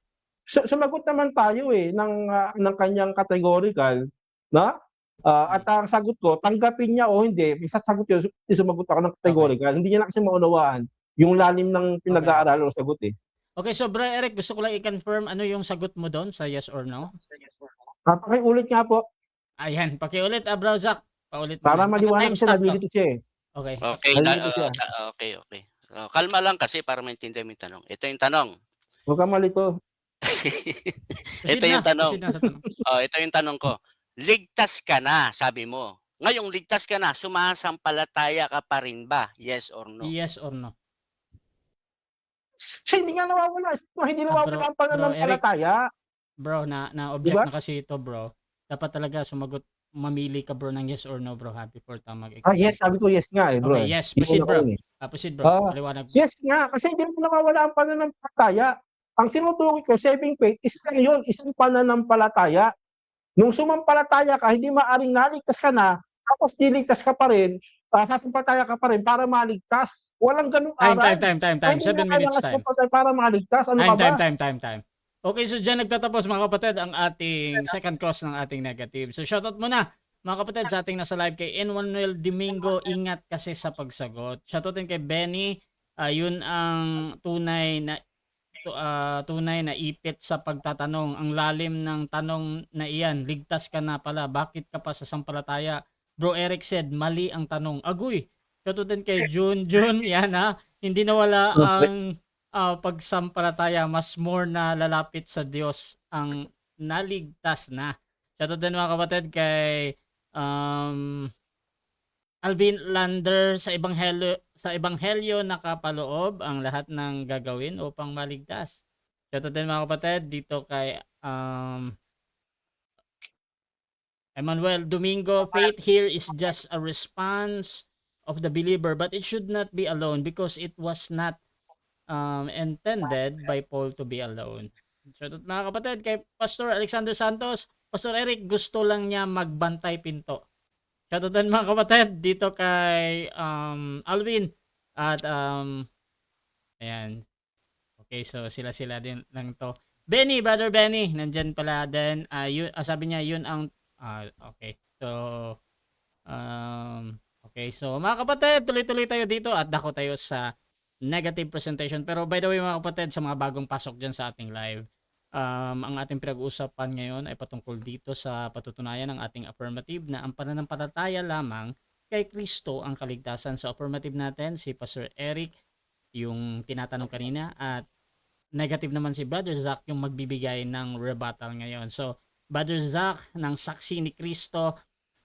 Sumagot naman tayo ng kanyang categorical, no? At ang sagot ko, tanggapin niya o hindi, sasagot yun, sumagot ako ng categorical. Hindi niya na kasi maunawaan yung lalim ng pinag-aaralan o sagot eh. Okay, so Bro Eric, gusto ko lang i-confirm ano yung sagot mo doon sa yes or no. Pakiulit nga po, Ayan, pakiulit Bro Zach. Paulit mo para na. maliwanag kasi Timestamp to. nalilito siya eh. Okay. Okay, Nalilito siya. okay, okay. Kalma lang kasi para maintindihan mo yung tanong. Ito yung tanong. Huwag ka malito. Proceed Ito yung na, tanong. proceed na sa tanong. Ito yung tanong ko. Ligtas ka na, sabi mo. Ngayong ligtas ka na, sumasampalataya ka pa rin ba? Yes or no? Yes or no. Siya hindi nga nawawala. Hindi nawawala ang pananampalataya. Bro, na-object Diba? na kasi ito, bro. Dapat talaga sumagot, mamili ka, bro, ng yes or no, bro, before tayo mag-explain. Yes, sabi ko yes nga eh, bro. Okay, yes. Hindi Proceed, ko bro. nauna eh. Proceed, bro. Paliwanag. Yes nga, kasi hindi mo nawawala ang pananampalataya. Ang sinutukoy ko, saving faith, isang yun, isang pananampalataya. Nung sumampalataya ka, hindi maaring naligtas ka na, tapos diligtas ka pa rin, sasampalataya ka pa rin para maligtas. Walang ganung aral. Time. 7 minutes time. Para maligtas, ano ka ba? Time. Okay, so dyan nagtatapos mga kapatid ang ating second cross ng ating negative. So shoutout muna mga kapatid sa ating nasa live kay Enmanuel Domingo, ingat kasi sa pagsagot. Shoutout din kay Benny, yun ang tunay na ipit sa pagtatanong. Ang lalim ng tanong na iyan, ligtas ka na pala, bakit ka pa sasampalataya? Bro Eric said, mali ang tanong. Agoy, shoutout din kay June, yan ha, hindi nawala ang pagsampalataya, mas more na lalapit sa Diyos ang naligtas na. Shoutout din mga kapatid kay Alvin Lander, sa ebanghelyo nakapaloob ang lahat ng gagawin upang maligtas. Shoutout din mga kapatid dito kay Emmanuel Domingo, faith here is just a response of the believer, but it should not be alone because it was not intended by Paul to be alone. Shoutout mga kapatid kay Pastor Alexander Santos. Pastor Eric, gusto lang niya magbantay pinto. Shoutout din mga kapatid dito kay Alvin at ayan. Okay, so sila din lang to. Benny, brother Benny, nandyan pala din. Sabi niya yun ang okay. So okay, so mga kapatid, tuloy-tuloy tayo dito at dako tayo sa negative presentation. Pero by the way mga kapatid, sa mga bagong pasok dyan sa ating live, ang ating pinag-uusapan ngayon ay patungkol dito sa patutunayan ng ating affirmative na ang pananampalataya lamang kay Kristo ang kaligtasan. Sa affirmative natin, si Pastor Eric, yung tinatanong kanina, at negative naman si Brother Zach, yung magbibigay ng rebuttal ngayon. So, Brother Zach, ng saksi ni Kristo,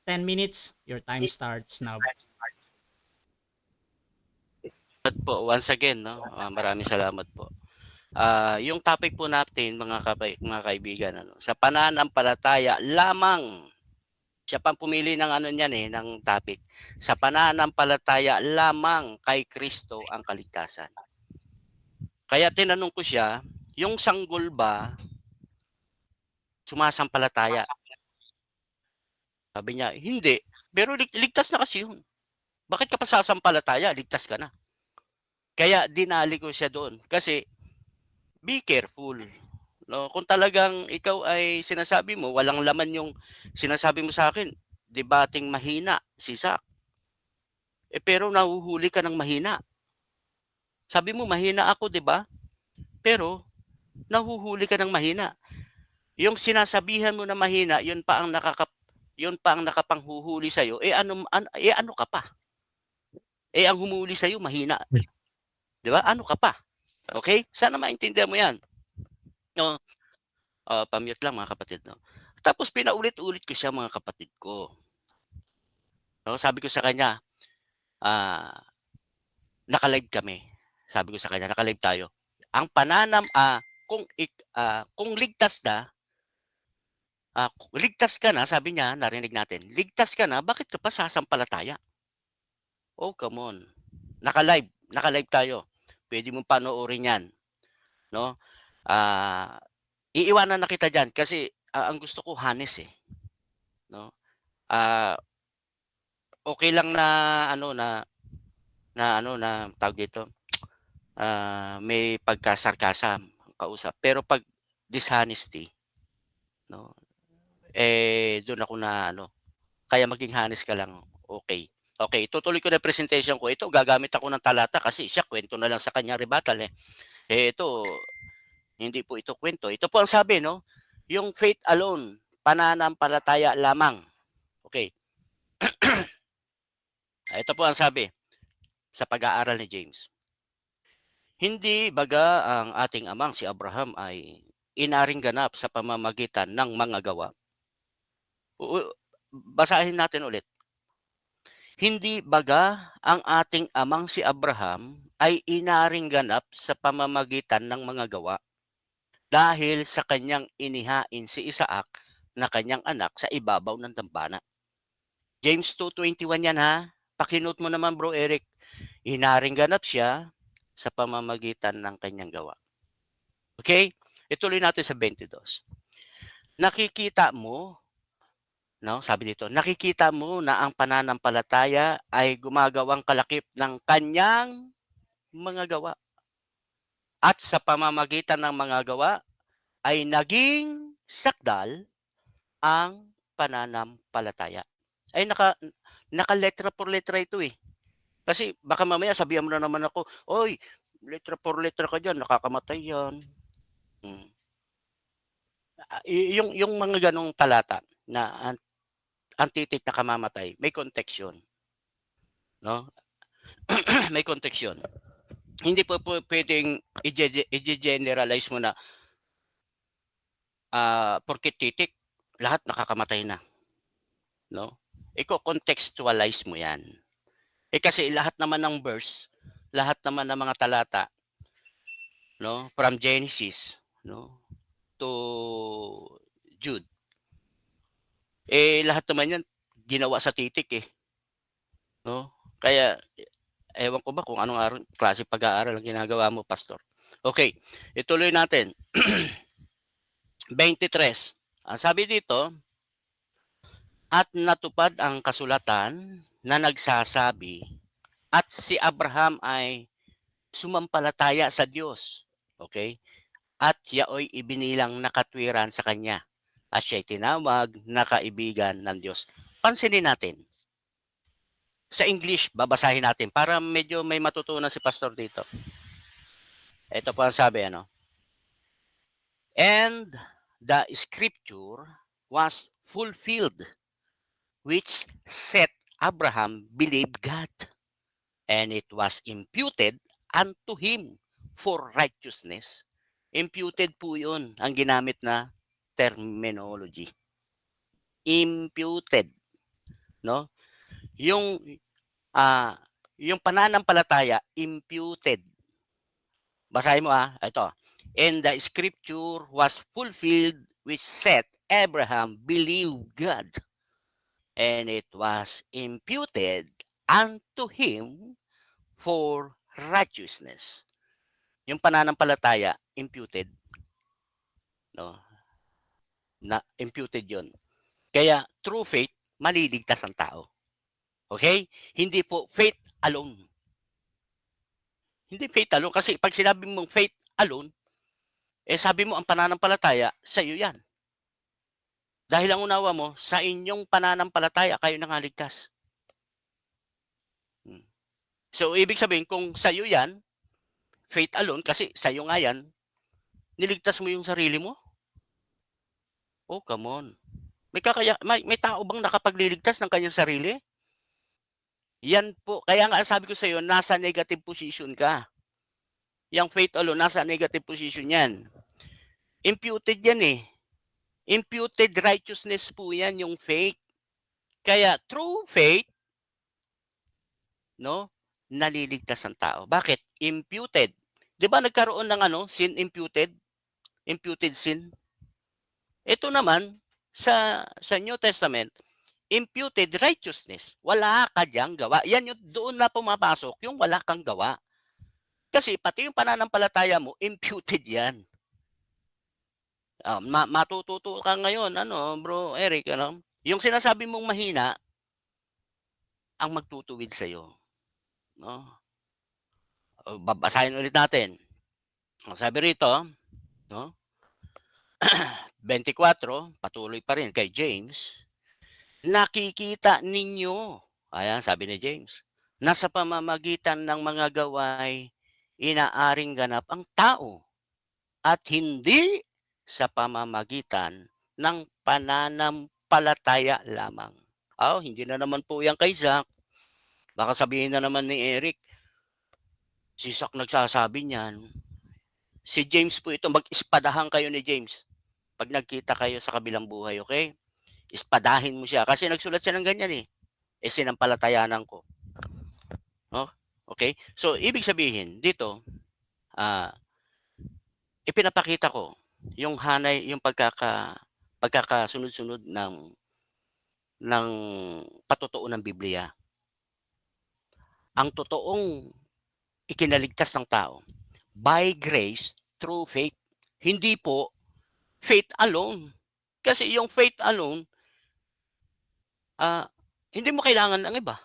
10 minutes, your time starts now. Po, once again, no? Maraming salamat po. Yung topic po natin, mga kaibigan, sa pananampalataya lamang, siya pang pumili ng ng topic. Sa pananampalataya lamang kay Kristo ang kaligtasan. Kaya tinanong ko siya, yung sanggol ba sumasampalataya? Sabi niya, hindi. Pero ligtas na kasi yun. Bakit ka pa sasampalataya? Ligtas ka na. Kaya dinali ko siya doon. Kasi, be careful. No? Kung talagang ikaw ay sinasabi mo, walang laman yung sinasabi mo sa akin, debating mahina, si Zach. Pero nahuhuli ka ng mahina. Sabi mo, mahina ako, di ba? Pero, nahuhuli ka ng mahina. Yung sinasabihan mo na mahina, yun pa ang nakapanghuhuli sa'yo, ano ka pa? Ang humuli sa'yo, mahina. Di ba? Ano ka pa? Okay? Sana maintindihan mo yan. No? Pamute lang mga kapatid. No? Tapos pinaulit-ulit ko siya mga kapatid ko. No? Sabi ko sa kanya, naka-live kami. Sabi ko sa kanya, naka-live tayo. Ang kung ligtas ka na, sabi niya, narinig natin, ligtas ka na, bakit ka pa sasampalataya? Oh, come on. Naka-live. Naka-live tayo. Pwede mong panoorin yan. No? Iiwanan na kita dyan kasi ang gusto ko honest eh. No? Okay lang na tawag dito, may pagkasarkasam kausap. Pero pag dishonesty, no, doon ako na kaya maging honest ka lang, okay. Okay, tutuloy ko na presentation ko. Ito, gagamit ako ng talata kasi siya, kwento na lang sa kanya rebuttal eh. Ito, hindi po ito kwento. Ito po ang sabi, no? Yung faith alone, pananampalataya lamang. Okay. Ito po ang sabi sa pag-aaral ni James. Hindi baga ang ating amang si Abraham ay inaring ganap sa pamamagitan ng mga gawa. Basahin natin ulit. Hindi baga ang ating amang si Abraham ay inaring ganap sa pamamagitan ng mga gawa dahil sa kanyang inihain si Isaac na kanyang anak sa ibabaw ng dambana. James 2:21 yan ha. Pakinote mo naman bro Eric. Inaring ganap siya sa pamamagitan ng kanyang gawa. Okay? Ituloy natin sa 22. Nakikita mo, no, sabi dito, nakikita mo na ang pananampalataya ay gumagawang kalakip ng kanyang mga gawa. At sa pamamagitan ng mga gawa ay naging sakdal ang pananampalataya. Ay naka letra por letra ito eh. Kasi baka mamaya sabihan mo na naman ako, oy, letra por letra ka dyan, nakakamatay yan. Yung mga ganong talata na ang titik na kamamatay, may context yun. No? May context yun. Hindi po pwedeng i-generalize mo na porket titik, lahat nakakamatay na. No? Iko-contextualize mo yan. Kasi lahat naman ng verse, lahat naman ng mga talata, no, from Genesis, no, to Jude, lahat naman yan ginawa sa titik eh. No? Kaya, ewan ko ba kung anong klase pag-aaral ang ginagawa mo, Pastor. Okay, ituloy natin. 23. Ang sabi dito, at natupad ang kasulatan na nagsasabi at si Abraham ay sumampalataya sa Diyos. Okay? At siyaoy ibinilang na katwiran sa kanya. At siya'y tinawag na kaibigan ng Diyos. Pansinin natin. Sa English, babasahin natin para medyo may matutunan si Pastor dito. Ito po ang sabi, And the scripture was fulfilled, which said Abraham believed God, and it was imputed unto him for righteousness. Imputed po yun ang ginamit na terminology. Imputed. No? Yung pananampalataya, imputed. Basahin mo ito. And the scripture was fulfilled which said Abraham believed God, and it was imputed unto him for righteousness. Yung pananampalataya, imputed. No? Na imputed yon. Kaya through faith, maliligtas ang tao. Okay? Hindi po faith alone. Hindi faith alone kasi pag sinabi mong faith alone, sabi mo ang pananampalataya, sa iyo yan. Dahil ang unawa mo, sa inyong pananampalataya, kayo nangaligtas. So, ibig sabihin, kung sa iyo yan, faith alone, kasi sa iyo nga yan, niligtas mo yung sarili mo? Oh, come on. May tao bang nakapagliligtas ng kanyang sarili? Yan po. Kaya nga sabi ko sa iyo, nasa negative position ka. Yung faith alone, nasa negative position yan. Imputed yan eh. Imputed righteousness po yan, yung faith. Kaya through faith, no, naliligtas ang tao. Bakit? Imputed. 'Di ba nagkaroon ng sin imputed? Imputed sin. Ito naman sa New Testament, imputed righteousness. Wala ka diyang gawa. Yan yung doon na pumapasok yung wala kang gawa. Kasi pati yung pananampalataya mo, imputed yan. Matututo ka ngayon, Bro Eric, yung sinasabi mong mahina, ang magtutuwid sa'yo. No? Babasahin ulit natin. Sabi rito, no? 24, patuloy pa rin kay James, nakikita ninyo, ayan, sabi ni James, na sa pamamagitan ng mga gaway, inaaring ganap ang tao at hindi sa pamamagitan ng pananampalataya lamang. Hindi na naman po yan kay Zach. Baka sabihin na naman ni Eric, si Zach nagsasabi niyan. Si James po ito, mag-ispadahan kayo ni James pag nagkita kayo sa kabilang buhay, okay? Ispadahin mo siya. Kasi nagsulat siya ng ganyan eh. Sinampalatayanan ko. No? Okay? So, ibig sabihin, dito, ipinapakita ko yung hanay, yung pagkakasunod-sunod ng patutuo ng Biblia. Ang totoong ikinaligtas ng tao by grace through faith. Hindi po faith alone. Kasi yung faith alone, hindi mo kailangan ng iba.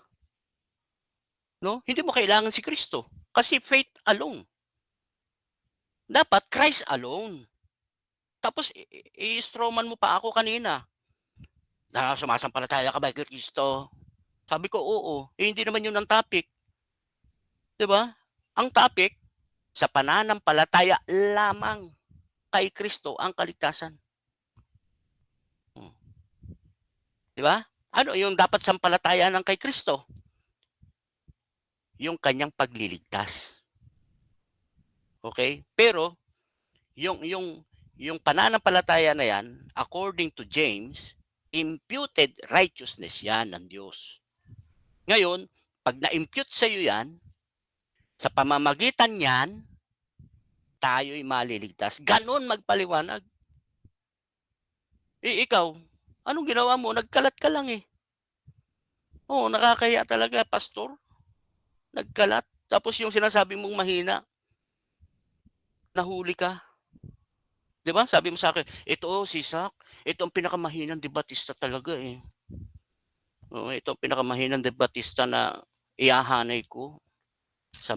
No? Hindi mo kailangan si Kristo. Kasi faith alone. Dapat Christ alone. Tapos, i-strawman mo pa ako kanina. Na sumasampalataya ka ba kay Kristo? Sabi ko, oo. Hindi naman yun ang topic. Diba? Ang topic, sa pananampalataya lamang kay Kristo ang kaligtasan. Diba? Ano yung dapat sampalataya ng kay Kristo? Yung kanyang pagliligtas. Okay? Pero, yung pananampalataya na yan, according to James, imputed righteousness yan ng Diyos. Ngayon, pag na-impute sa iyo yan, sa pamamagitan yan, tayo'y maliligtas. Ganon magpaliwanag. Ikaw, anong ginawa mo? Nagkalat ka lang eh. Nakakaya talaga, pastor. Nagkalat. Tapos yung sinasabi mong mahina, nahuli ka. Diba? Sabi mo sa akin, ito si Zach, ito ang pinakamahinang debatista talaga eh. Ito ang pinakamahinang debatista na iahanay ko sa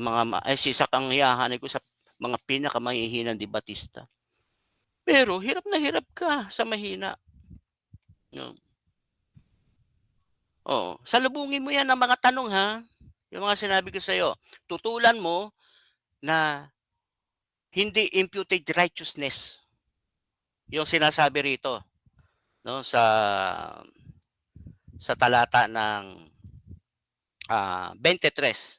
si Zach ang iahanay ko sa mga pinakamahihinang debatista. Pero hirap na hirap ka sa mahina. No? Salubungin mo yan ng mga tanong ha. Yung mga sinabi ko sa iyo, tutulan mo na hindi imputed righteousness. Yung sinasabi rito, no, sa talata ng 23.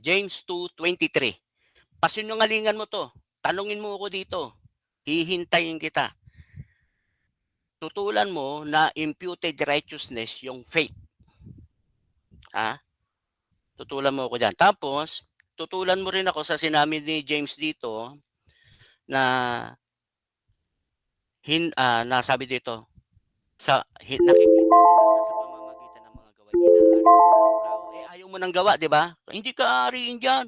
James 2:23. Pasinungalingan mo to. Tanungin mo ako dito. Hihintayin kita. Tutulan mo na imputed righteousness yung faith. Tutulan mo ako dyan. Tapos, tutulan mo rin ako sa sinabi ni James dito na nasabi dito, nakikita ninyo na sa pamamagitan ng mga gawa, inaari ng tao. Ayaw mo nang gawa, di ba? Hindi ka aariin dyan.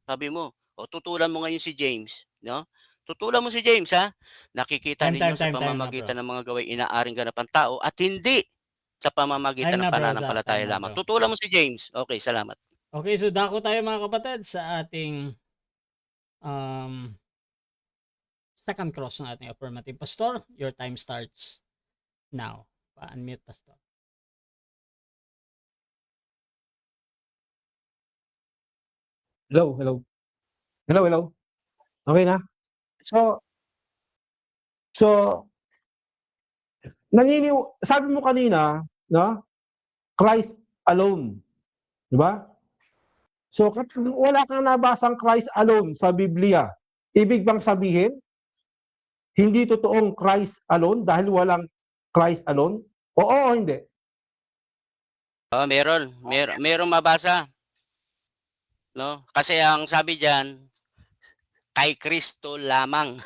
Sabi mo, tutulan mo ngayon si James. No? Tutulan mo si James, ha? Nakikita ninyo sa pamamagitan ng mga gawa, inaaring ganap ang tao at hindi sa pamamagitan ng pananampalataya lamang. Tutulan mo si James. Okay, salamat. Okay, so dako tayo mga kapatid sa ating second cross ng ating affirmative. Pastor, your time starts now. Pa-unmute, Pastor. Hello. Okay na? So, sabi mo kanina, no? Christ alone. Di ba? So, wala kang nabasang Christ alone sa Biblia. Ibig bang sabihin, hindi totoong Christ alone dahil walang Christ alone? Oo o hindi? Meron mabasa. No? Kasi ang sabi diyan, kay Kristo lamang.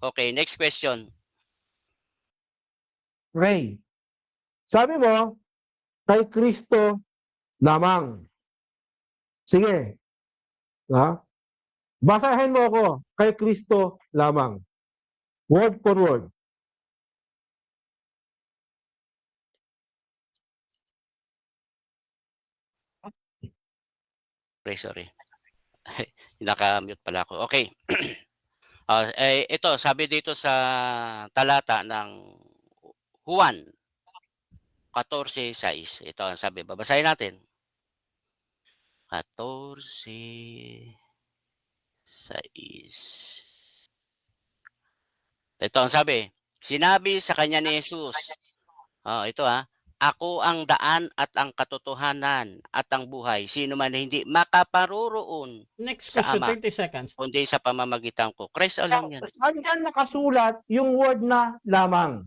Okay, next question. Ray, sabi mo, kay Kristo lamang. Sige. Basahin mo ako kay Kristo lamang. Word for word. Sorry. Naka-mute pala ako. Okay. Ito, sabi dito sa talata ng Juan 14:6. Ito ang sabi. Babasahin natin. 14:6. Ito ang sabi. Sinabi sa kanya ni Jesus. Ito ako ang daan at ang katotohanan at ang buhay. Sino man hindi makaparoroon Next sa question, Ama, 30 seconds. kundi sa pamamagitan ko. Christ So, alone yan. saan dyan nakasulat yung word na lamang?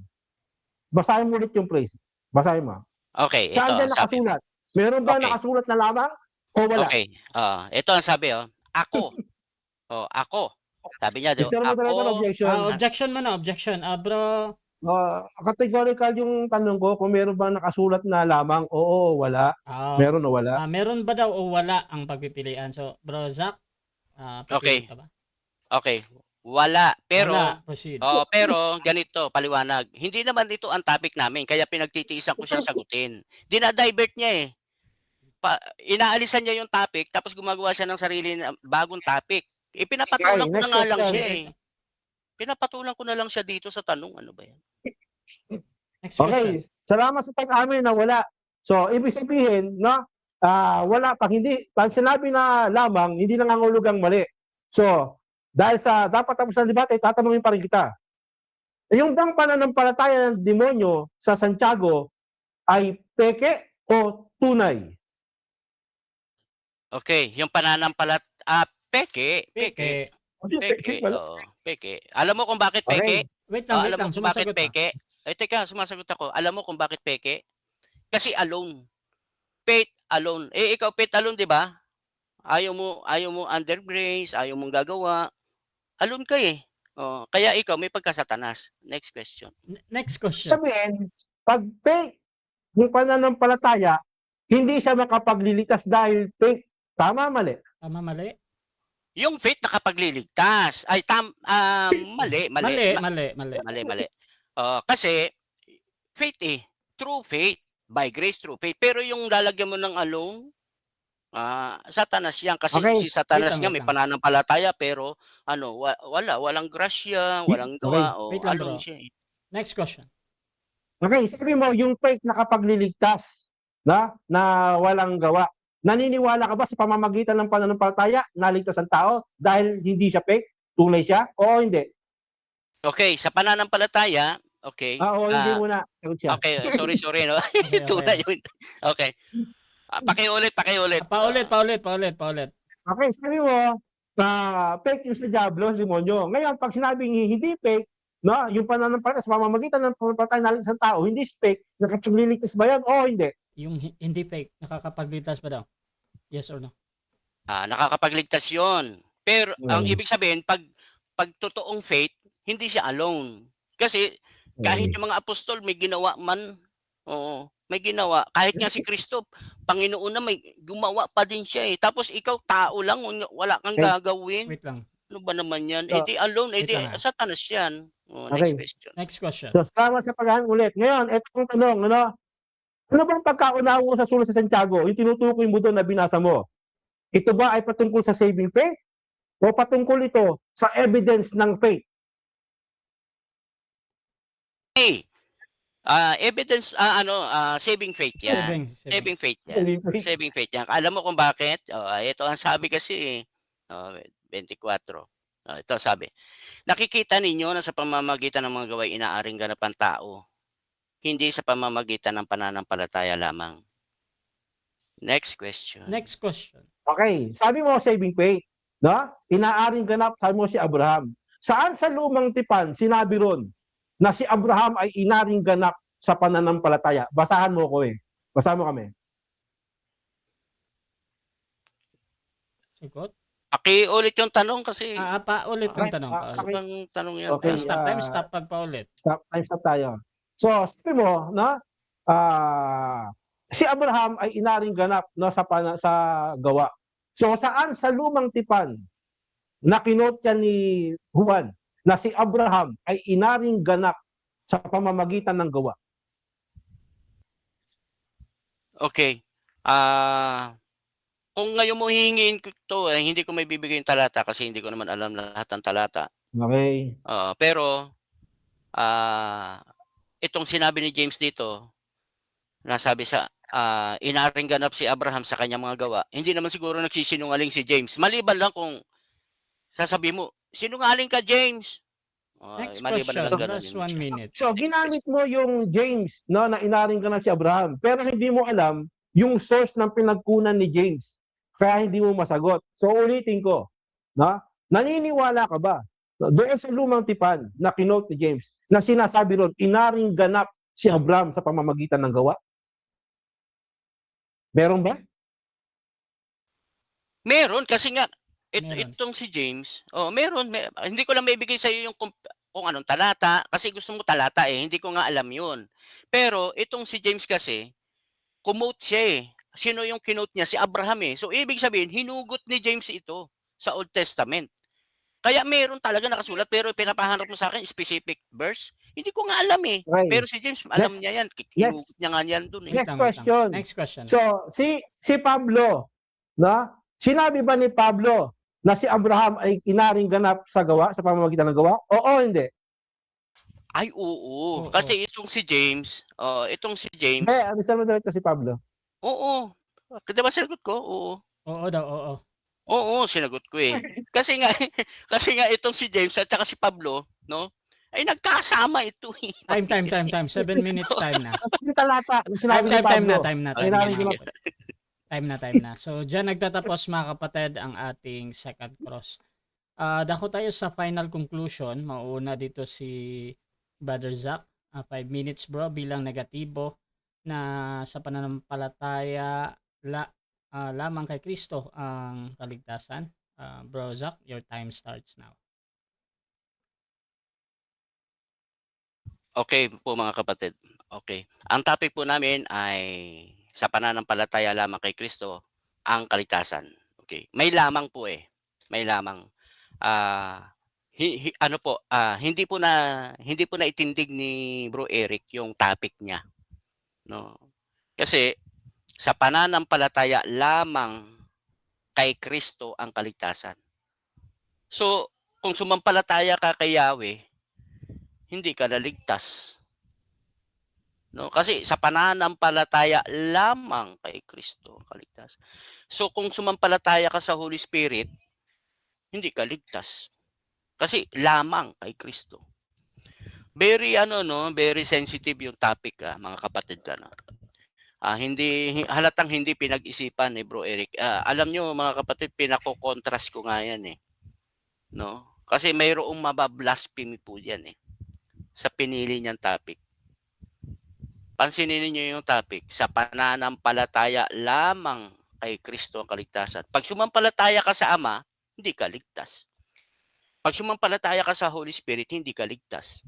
Basahin mo ulit yung phrase. Basahin mo. Okay, ito Saan dyan ang sabi. nakasulat? Meron ba Okay. nakasulat na lamang o wala? Okay. Ito ang sabi, ako. Ako. Sabi niya, Mr. Moderator, ako. objection. Objection mo na, objection. Bro, Categorical yung tanong ko kung meron ba nakasulat na lamang, oo o wala. Meron o wala. meron ba daw o wala ang pagpipilian? So, Bro Zach, Okay. pipili ka ba? Okay. Wala. Pero, Wala, proceed. pero ganito, paliwanag. Hindi naman ito ang topic namin, kaya pinagtitiisan ko siyang sagutin. Dinadivert niya inaalisan niya yung topic, tapos gumagawa siya ng sarili ng bagong topic. Pinapatulan ko na nga lang siya Pinapatulan ko na lang siya dito sa tanong. Ano ba yan? Next question. Okay. Salamat sa pag-amin na wala. So, ibig sabihin, no? Wala. Pag sinabi na lamang, hindi nangangulugang mali. So, dahil sa dapat tapos ng debate, tatanungin pa rin kita. Yung bang pananampalataya ng demonyo sa Santiago ay peke o tunay? Okay, yung peke. Peke. Oo, peke. Alam mo kung bakit peke? Wait lang, Alam mo kung bakit sumasagot peke? Teka, sumasagot ako. Alam mo kung bakit peke? Kasi alone. Faith alone. Ikaw faith alone, 'di ba? Ayaw mo under grace, ayaw mong gagawa. Alone ka kaya ikaw may pagkasatanas. Next question. Next question. Sabihin, pag faith, yung pananampalataya, hindi siya makapagliligtas dahil faith. Tama, mali? Tama, mali? Yung faith nakapagliligtas. Ay, mali. Mali. Kasi, faith true faith, by grace, true faith. Pero yung lalagyan mo ng alone, Satanas yan. Kasi si Satanas nga may pananampalataya, pero walang grasya, walang gawa, alone siya. Next question. Okay, sabi mo, yung faith nakapagliligtas, na walang gawa. Naniniwala ka ba sa pamamagitan ng pananampalataya naligtas ang tao dahil hindi siya fake? Tunay siya? Oo, hindi? Okay, sa pananampalataya, okay. Hindi muna. Okay, sorry, no? Tunay yun. Okay. Pakiulit. Paulit. Okay, sabi mo, fake yung sa Diablo, demonyo. Ngayon, pag sinabing hindi fake, no, yung pananampalataya sa pamamagitan ng pananampalataya naligtas ang tao, hindi fake, nakapagliligtas ba yan? Oo, hindi? Yung hindi fake, nakakapagligtas ba daw? Yes or no? Nakakapagligtas yun. Pero ang ibig sabihin, pag totoong faith, hindi siya alone. Kasi kahit yung mga apostol may ginawa man, may ginawa. Kahit nga si Kristo, Panginoon na may gumawa pa din siya Tapos ikaw, tao lang, wala kang gagawin. Wait lang. Ano ba naman yan? Di alone, Satanas yan. Next question. So, salamat sa paghahan ulit. Ngayon, etong tanong, ano bang pagkaunawa mo sa sulat sa Santiago? Yung tinutukoy mo doon na binasa mo. Ito ba ay patungkol sa saving faith? O patungkol ito sa evidence ng faith? Evidence, saving faith yan. Saving faith yan. Alam mo kung bakit? Ito ang sabi kasi 24. Ito sabi. Nakikita ninyo na sa pamamagitan ng mga gawain inaaring ganap ang tao. Hindi sa pamamagitan ng pananampalataya lamang. Next question. Okay, sabi mo saving faith, no? Inaaring ganap, sabi mo si Abraham. Saan sa lumang tipan sinabi ron na si Abraham ay inaring ganap sa pananampalataya? Basahan mo ko Basahan mo kami. Sigot? Pakiulit yung tanong kasi. Paulit yung tanong. Ibang tanong yan. Okay, Time stop pag paulit. Time stop tayo. So, sabi mo, si Abraham ay inaring ganap sa gawa. So, saan sa lumang tipan na kinote yan ni Juan na si Abraham ay inaring ganap sa pamamagitan ng gawa? Okay. Kung ngayon mo hihingin ko to, hindi ko may bibigay yung talata kasi hindi ko naman alam lahat ng talata. Okay. Pero itong sinabi ni James dito, nasabi sa inaring ganap si Abraham sa kanyang mga gawa, hindi naman siguro nagsisinungaling si James. Maliban lang kung sasabihin mo, sinungaling ka, James. Next Maliban question, lang ganun last yun. 1 minute. So ginamit mo yung James, no, na inaring ganap si Abraham, pero hindi mo alam yung source ng pinagkunan ni James. Kaya hindi mo masagot. So ulitin ko, no? Naniniwala ka ba doon sa lumang tipan na kinote ni James na sinasabi ron, inaring ganap si Abraham sa pamamagitan ng gawa? Meron ba? Meron kasi nga Meron. itong si James, hindi ko lang maibigay sa iyo yung kung anong talata kasi gusto mo talata hindi ko nga alam 'yun. Pero itong si James kasi kumote siya Sino yung kinote niya? Si Abraham So ibig sabihin hinugot ni James ito sa Old Testament. Kaya meron talaga nakasulat pero pinapahanap mo sa akin specific verse. Hindi ko nga alam Okay. Pero si James alam niya yan. Hinugot niya nga yan dun Next question. Next question. So, si Pablo, no? Sinabi ba ni Pablo na si Abraham ay inaring ganap sa gawa, sa pamamagitan ng gawa? Oo, hindi. Ay, oo. Kasi itong si James, Ano sabi mo si Pablo? Oo. Di ba sinagot ko? Oo. Oo daw, oo. Oo, sinagot ko Kasi nga itong si James at saka si Pablo, no? Ay nagkasama ito Time. 7 minutes time na. Kasi talata, sinabi ni Pablo. Time na. Time na. So, dyan nagtatapos mga kapatid ang ating second cross. Dako tayo sa final conclusion. Mauna dito si Brother Zach. 5 minutes bro bilang negatibo na sa pananampalataya lamang kay Kristo ang kaligtasan. Bro Zach, your time starts now. Okay po mga kapatid. Okay. Ang topic po namin ay sa pananampalataya lamang kay Kristo ang kaligtasan. Okay. May lamang po May lamang. Hindi po na itindig ni Bro Eric yung topic niya. No. Kasi sa pananampalataya lamang kay Kristo ang kaligtasan. So, kung sumampalataya ka kay Yahweh, hindi ka naligtas. No, kasi sa pananampalataya lamang kay Kristo ang kaligtasan. So, kung sumampalataya ka sa Holy Spirit, hindi ka ligtas. Kasi lamang kay Kristo. Very very sensitive yung topic mga kapatid halatang hindi pinag-isipan ni Bro Eric. Alam nyo mga kapatid, pinako-contrast ko nga yan No? Kasi mayroong mabablasphemy po yan sa pinili niyang topic. Pansinin niyo yung topic, sa pananampalataya lamang kay Kristo ang kaligtasan. Pag sumampalataya ka sa Ama, hindi ka ligtas. Pag sumampalataya ka sa Holy Spirit, hindi ka ligtas.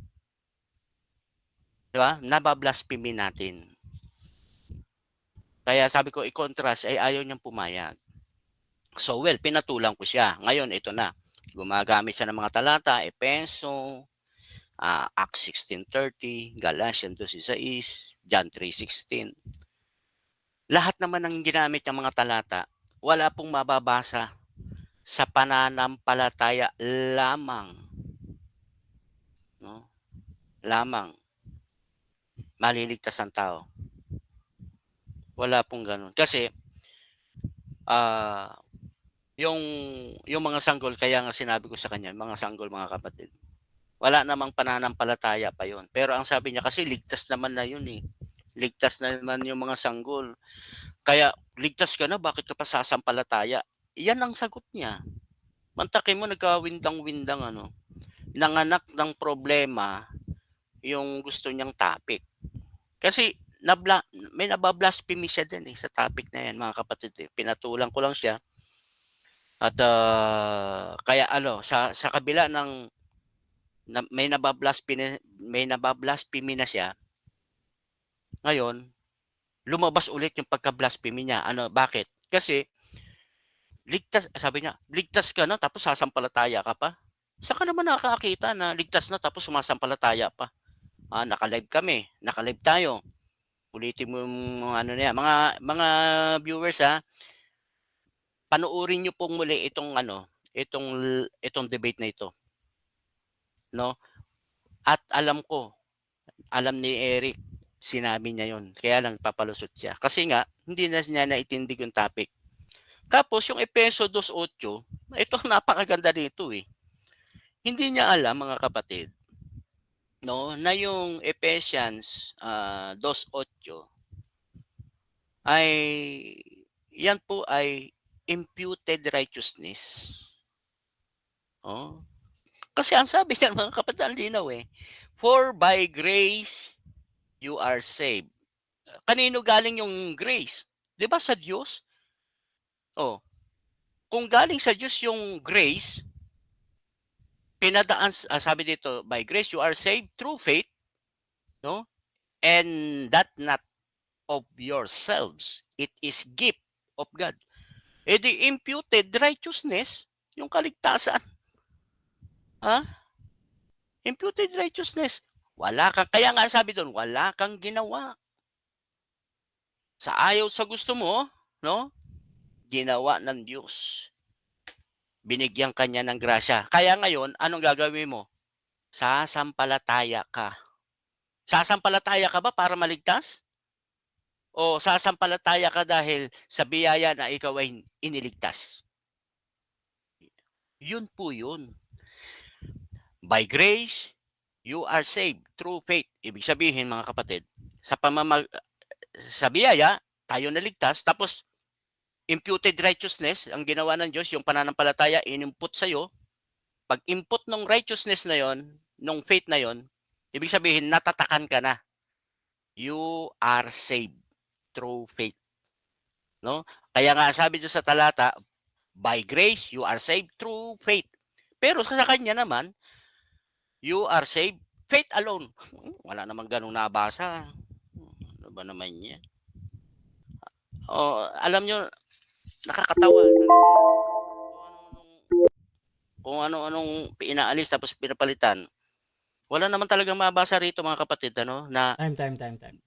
Di ba? Nabablasphemy natin. Kaya sabi ko, i-contrast ay ayaw niyang pumayag. So, pinatulang ko siya. Ngayon, ito na. Gumagamit siya ng mga talata, Efeso, Acts 16:30, Galatians 2:6, John 3:16. Lahat naman ng ginamit ng mga talata, wala pong mababasa sa pananampalataya lamang. No? Lamang. Maliligtas ang tao. Wala pong ganun. Kasi, yung mga sanggol, kaya nga sinabi ko sa kanya, mga sanggol, mga kapatid, wala namang pananampalataya pa yon. Pero ang sabi niya kasi ligtas naman na yun Ligtas naman yung mga sanggol. Kaya ligtas ka na, bakit ka pa sasampalataya? Yan ang sagot niya. Mantakin mo, nagkawindang-windang nanganak ng problema yung gusto niyang topic. Kasi may nabablasphemy siya din sa topic na yan mga kapatid. Pinatulang ko lang siya. At kaya sa kabila ng may nabablasphemy na siya. Ngayon, lumabas ulit yung pagka-blasphemy niya. Bakit? Kasi sabi niya, ligtas ka na tapos sasampalataya ka pa. Saan ka naman nakakakita na ligtas na tapos sumasampalataya pa? Naka-live kami, naka-live tayo. Ulitin mo yung ano na yan. Mga viewers panoorin niyo pong muli itong debate na ito. No? At alam ni Eric, sinabi niya yon. Kaya lang papalusot siya. Kasi nga, hindi na niya naitindig yung topic. Tapos yung Efeso 2:8, ito napakaganda nito eh. Hindi niya alam mga kapatid, no, na yung Ephesians 2:8 ay yan po ay imputed righteousness. Oh. Kasi ang sabi niyan mga kapatid, ang linaw eh. For by grace you are saved. Kanino galing yung grace? 'Di ba sa Diyos? Oh. Kung galing sa Diyos yung grace, pinadaan, sabi dito, by grace you are saved through faith, no? And that not of yourselves, it is gift of God. The imputed righteousness, yung kaligtasan, imputed righteousness, kaya nga sabi doon, wala kang ginawa. Sa ayaw sa gusto mo, no? Ginawa ng Diyos. Binigyan kanya ng grasya. Kaya ngayon, anong gagawin mo? Sasampalataya ka. Sasampalataya ka ba para maligtas? O sasampalataya ka dahil sa biyaya na ikaw ay iniligtas? Yun po yun. By grace, you are saved through faith. Ibig sabihin mga kapatid, sa biyaya, tayo naligtas, tapos imputed righteousness, ang ginawa ng Diyos, yung pananampalataya, in-input sa'yo. Pag input ng righteousness na yon, ng faith na yon, ibig sabihin, natatakan ka na. You are saved through faith. No? Kaya nga sabi doon sa talata, by grace, you are saved through faith. Pero sa kanya naman, you are saved, faith alone. Wala namang ganong nabasa. Ano ba naman yan? Alam nyo, nakakatawa. Kung ano-anong inaalis tapos pinapalitan. Wala naman talagang mabasa rito mga kapatid, na Time.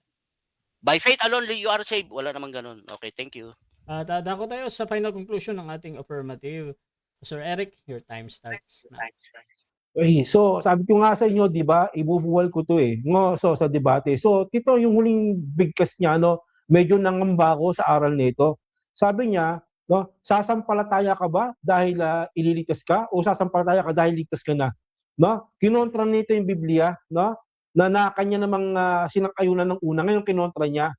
by faith alone you are saved. Wala naman ganun. Okay, thank you. Dako tayo sa final conclusion ng ating affirmative. Sir Eric, your time starts now. Okay, so sabi ko nga sa inyo, 'di ba, ibubuwal ko 'to eh. So sa debate. So Tito, yung huling bigkas niya, medyo nangamba ako sa aral nito. Sabi niya, sasampalataya ka ba dahil ililigtas ka o sasampalataya ka dahil ligtas ka na? Kinontra nito yung Biblia, na kanya namang sinang-ayunan ng una, ngayon kinontra niya.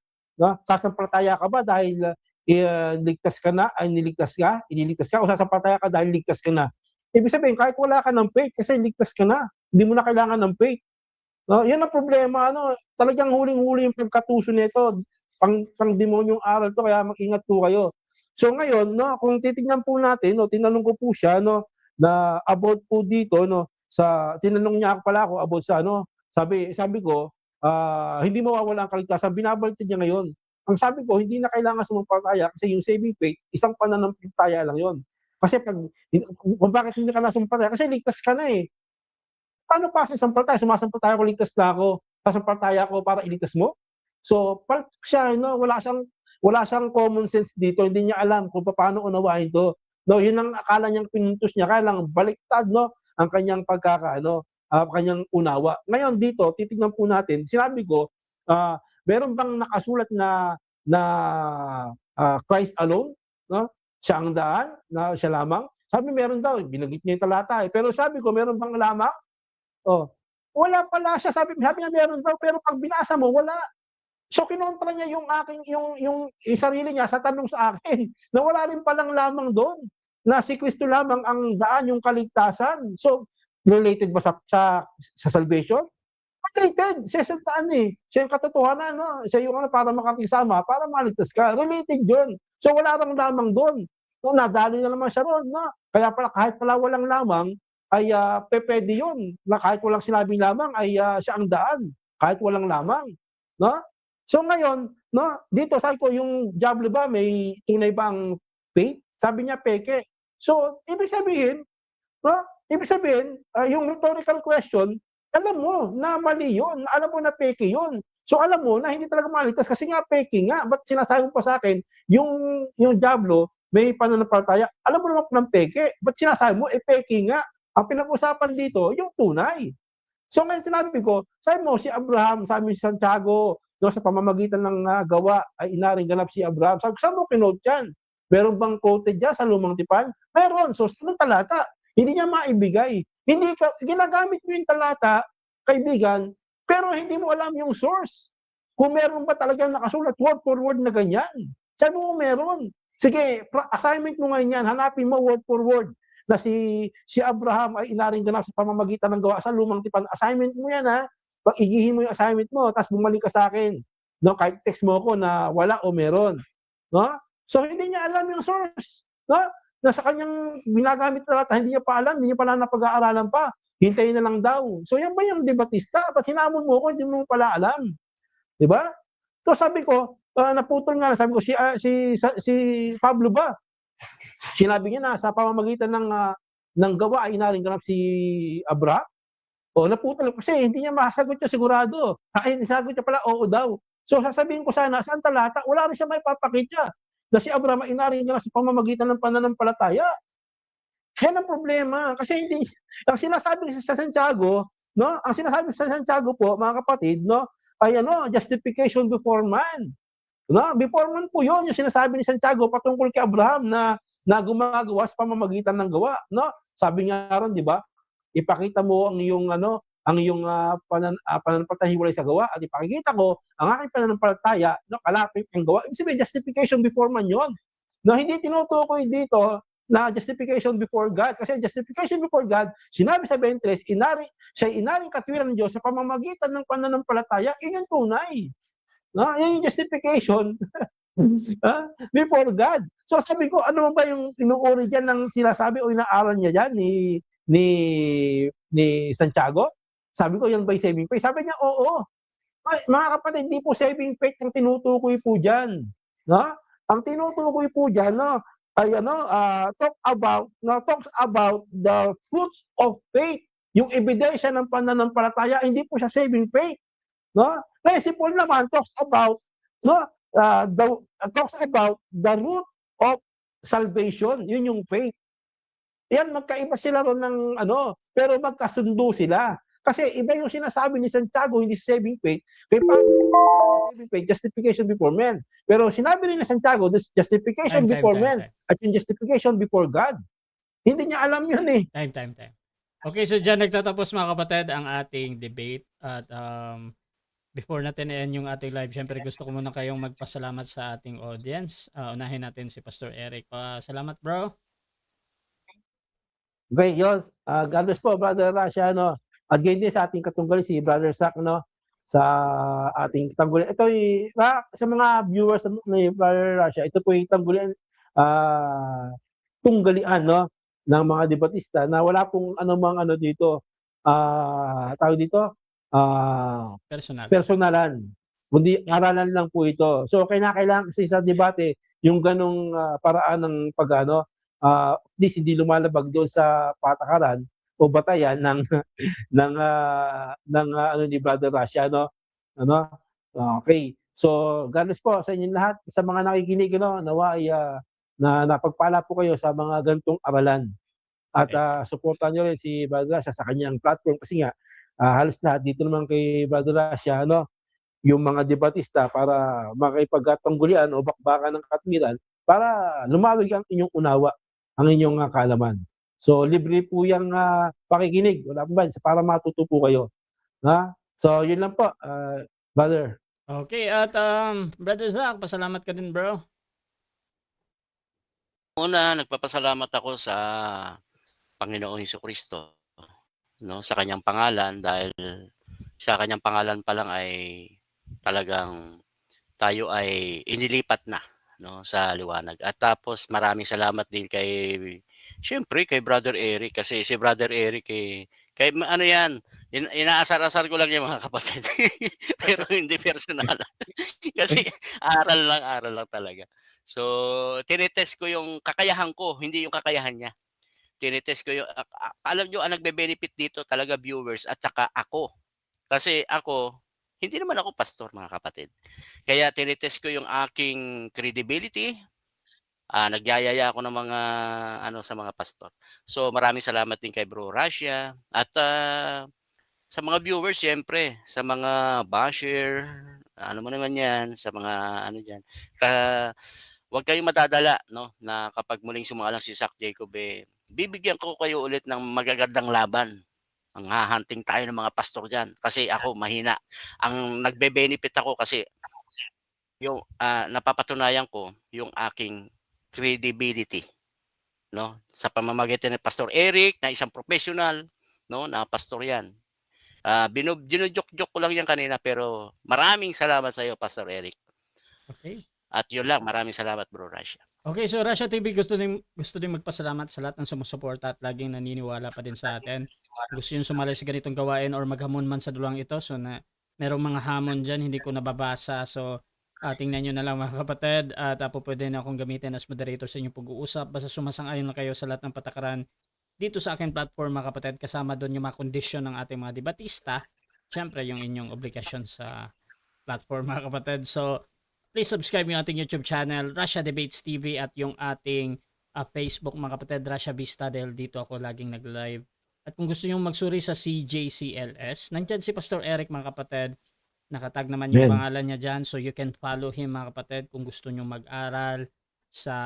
Sasampalataya ka ba dahil ililigtas ka o sasampalataya ka dahil ligtas ka na? Ibig sabihin, kahit wala ka ng faith, kasi ligtas ka na. Hindi mo na kailangan ng faith. Yan ang problema. Talagang huling-huli yung pagkatuso nito. Pang-demonyong aral to, kaya mag-ingat po kayo. So ngayon, kung titingnan po natin, tinanong ko po siya, na about po dito, tinanong niya pala ako about sa, sabi ko, hindi mawawala ang kaligtasan. Binabaliktad niya ngayon. Ang sabi ko, hindi na kailangan sumampalataya kasi yung saving faith, isang pananampalataya lang yon. Kasi kung bakit hindi ka nasumpalataya? Kasi ligtas ka na eh. Paano pa sasampalataya? Sumasampalataya ko, ligtas na ako. Sasampalataya ko para iligtas mo? So, siya, wala siyang common sense dito. Hindi niya alam kung paano unawain to. Yun ang akala niyang pinuntos niya. Kaya lang baliktad, ang kanyang kanyang unawa. Ngayon dito, titignan po natin. Sinabi ko, meron bang nakasulat na Christ alone? Siya ang daan, na siya lamang? Sabi meron daw, binanggit niya yung talata eh. Pero sabi ko, meron bang lamang? Wala pala siya. Sabi niya meron daw, pero pag binasa mo, wala. So kinontra niya yung sarili niya sa tanong sa akin, na wala rin palang lamang doon, na si Kristo lamang ang daan, yung kaligtasan. So related ba sa salvation? Related. Siya sa daan eh. Siya yung katotohanan, siya yung para makakisama, para maligtas ka. Related yun. So wala rang lamang doon. Nadali na naman siya roon. Kaya pala, kahit pala walang lamang, ay pwede yun. Na kahit walang sinabing lamang, ay siya ang daan. Kahit walang lamang. So ngayon, dito sabi ko, yung Diablo ba, may tunay bang faith? Sabi niya peke. So, ibig sabihin, no? Ibig sabihin, yung rhetorical question, alam mo na mali yun, alam mo na peke yun. So alam mo na hindi talaga maligtas kasi nga peke nga. Ba't sinasabi mo pa sa akin, yung Diablo, may pananampalataya, alam mo naman ng peke. Ba't sinasabi mo, peke nga. Ang pinag-usapan dito, yung tunay. So ngayon sinabi ko, sabi mo si Abraham, sabi si Santiago, no, sa pamamagitan ng gawa ay inaring ganap si Abraham. Sabi ko, saan mo kinote yan? Meron bang quoted dyan sa lumang tipan? Meron. So, anong talata? Hindi niya maibigay. Hindi ka, ginagamit mo yung talata, kaibigan, pero hindi mo alam yung source. Kung meron ba talagang nakasulat word for word na ganyan. Sabi mo meron. Sige, assignment mo ngayon yan, hanapin mo word for word na si Abraham ay inaring ganap sa pamamagitan ng gawa sa lumang tipan. Assignment mo yan ha. Igihin mo yung assignment mo, tapos bumalik ka sa akin. No, kahit text mo ako na wala o meron. No? So hindi niya alam yung source. No? Na sa kanyang ginagamit na lahat, hindi niya pa alam, hindi niya pala napag-aaralan pa. Hintayin na lang daw. So yan ba yung debatista? Pag hinamon mo ko, hindi mo pala alam. Di ba? So sabi ko, naputol nga, sabi ko, si Pablo ba? Sinabi niya na sa pamamagitan ng gawa ay inaring ganap si Abraham. O naputol kasi hindi niya masagot niya sigurado. Ay, sagot niya pala, oo daw. So sasabihin ko sana, saan talata? Wala rin siya may papakita na si Abraham ay inaring ganap sa pamamagitan ng pananampalataya. Yan ang problema. Kasi hindi, ang sinasabi sa Santiago, no? Ang sinasabi sa Santiago po, mga kapatid, no? Ay justification before man. No? Before man po yun, yung sinasabi ni Santiago patungkol kay Abraham na gumagawa sa pamamagitan ng gawa, no? Sabi nga ron, di ba? Ipakita mo ang iyong pananampalataya hiwalay sa gawa at ipakikita ko ang aking pananampalataya, no, kalapit ang gawa. Ibig sabihin, justification before man yon. No, hindi tinutukoy dito na justification before God. Kasi justification before God, sinabi sa 23, siya inaring katwiran ng Diyos sa pamamagitan ng pananampalataya, yun yung tunay. No, yan yung justification before God. So sabi ko, ano ba yung inuuri dyan ng sinasabi o inaaral niya dyan ni Santiago? Sabi ko, yan ba yung saving faith? Sabi niya, oo. Ay, mga kapatid, hindi po saving faith ang tinutukoy po dyan. No? Ang tinutukoy po dyan, no, ay talks about the fruits of faith. Yung ebidensya ng pananampalataya, hindi po siya saving faith. No? Kaya si Paul naman talks about the root of salvation. Yun yung faith. Yan, magkaiba sila ron ng pero magkasundo sila. Kasi iba yung sinasabi ni Santiago, hindi saving faith. Kaya saving faith, justification before men. Pero sinabi rin ni Santiago, this justification before men at yung justification before God. Hindi niya alam yun eh. Time. Okay, so dyan nagtatapos mga kapatid ang ating debate at before natin i-end yung ating live, syempre gusto ko muna kayong magpasalamat sa ating audience. Unahin natin si Pastor Eric. Salamat bro. Okay, yun. God bless po, Brother Rasha. At ganyan din sa ating katunggali, si Brother Zach, sa ating tangguli. Ito sa mga viewers ni Brother Rasha, ito po yung tunggalian, ng mga debatista na wala pong anumang dito, tawag dito, personalan. Kundi aralan lang po ito. So, kailangan kasi sa debate, yung ganong paraan ng at least hindi lumalabag doon sa patakaran o batayan ng ni Brother Rasha, okay. So God bless po sa inyong lahat, sa mga nakikinig, nawa ay na napagpala po kayo sa mga gantong aralan at suportahan niyo rin si Brother Rasha sa kanyang platform kasi nga halos lahat dito naman kay Brother Rasha, yung mga debatista para makipagtanggulian o bakbakan ng katwiran para lumawig ang inyong unawa, ang inyong kaalaman. So, libre po yung pakikinig. Wala po ba? Para matuto po kayo. So, yun lang po, brother. Okay, at Brother Zach, pasalamat ka din, bro. Una, nagpapasalamat ako sa Panginoong Hesukristo, sa kanyang pangalan, dahil sa kanyang pangalan pa lang ay talagang tayo ay inilipat na, sa liwanag. At tapos maraming salamat din kay Siyempre kay Brother Eric kasi si Brother Eric, ano 'yan, inaasar-asar ko lang 'yan mga kapatid. Pero hindi personal. Kasi aral lang talaga. So, tinetest ko yung kakayahan ko, hindi yung kakayahan niya. Tinetest ko yung alam niyo ang nagbe-benefit dito talaga viewers at saka ako. Kasi ako, hindi naman ako pastor mga kapatid. Kaya tinetest ko yung aking credibility, nagyayaya ako ng mga ano sa mga pastor. So maraming salamat din kay Bro Russia at sa mga viewers siyempre, sa mga basher, ano mo naman 'yan, sa mga ano diyan. Ka Huwag kayong madadala 'no, na kapag muling sumalang si Zack Jacob, bibigyan ko kayo ulit ng magagandang laban. Hahanting tayo ng mga pastor diyan kasi ako mahina. Ang nagbe-benefit ako kasi yung, napapatunayan ko yung aking credibility 'no, sa pamamagitan ni Pastor Eric na isang professional 'no, na pastor 'yan. Jino-joke-joke ko lang 'yan kanina pero maraming salamat sa iyo Pastor Eric. Okay. At yun lang, maraming salamat Bro Russia. Okay, so Russia TV gusto din magpasalamat sa lahat ng sumusuporta at laging naniniwala pa din sa atin. Gusto yung sumali sa ganitong gawain or maghamon man sa dulwang ito. So na merong mga hamon dyan, hindi ko nababasa. So tingnan nyo na lang mga kapatid. At po pwede na akong gamitin as moderator sa inyong pag-uusap. Basta sumasang-ayon lang kayo sa lahat ng patakaran dito sa aking platform mga kapatid. Kasama doon yung mga kondisyon ng ating mga debatista. Siyempre yung inyong obligasyon sa platform mga kapatid. So please subscribe yung ating YouTube channel, Russia Debates TV, at yung ating Facebook mga kapatid, Russia Vista, dahil dito ako laging nag-live. At kung gusto nyo magsuri sa CJCLS, nandyan si Pastor Eric mga kapatid. Nakatag naman yung pangalan niya dyan, so you can follow him mga kapatid kung gusto nyo mag-aral sa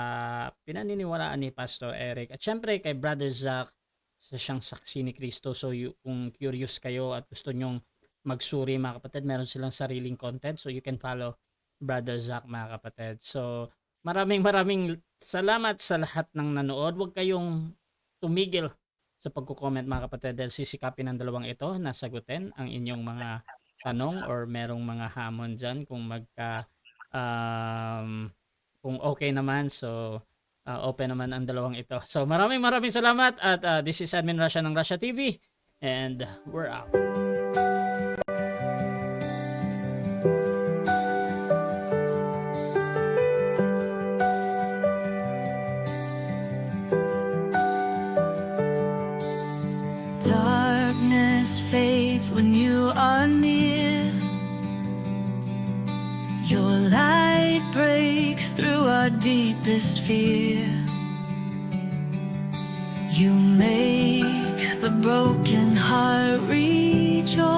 pinaniniwalaan ni Pastor Eric. At syempre kay Brother Zack, sa siyang saksi ni Kristo. So kung curious kayo at gusto nyong magsuri mga kapatid, meron silang sariling content, so you can follow Brother Zack mga kapatid. So maraming salamat sa lahat ng nanood. Huwag kayong tumigil sa pagko-comment mga kapatid dahil sisikapin ng dalawang ito na sagutin ang inyong mga tanong or merong mga hamon dyan kung kung okay naman. So open naman ang dalawang ito. So maraming salamat at this is Admin Russia ng Russia TV and we're out. Darkness fades when you are near. Your light breaks through our deepest fear. You make the broken heart rejoice.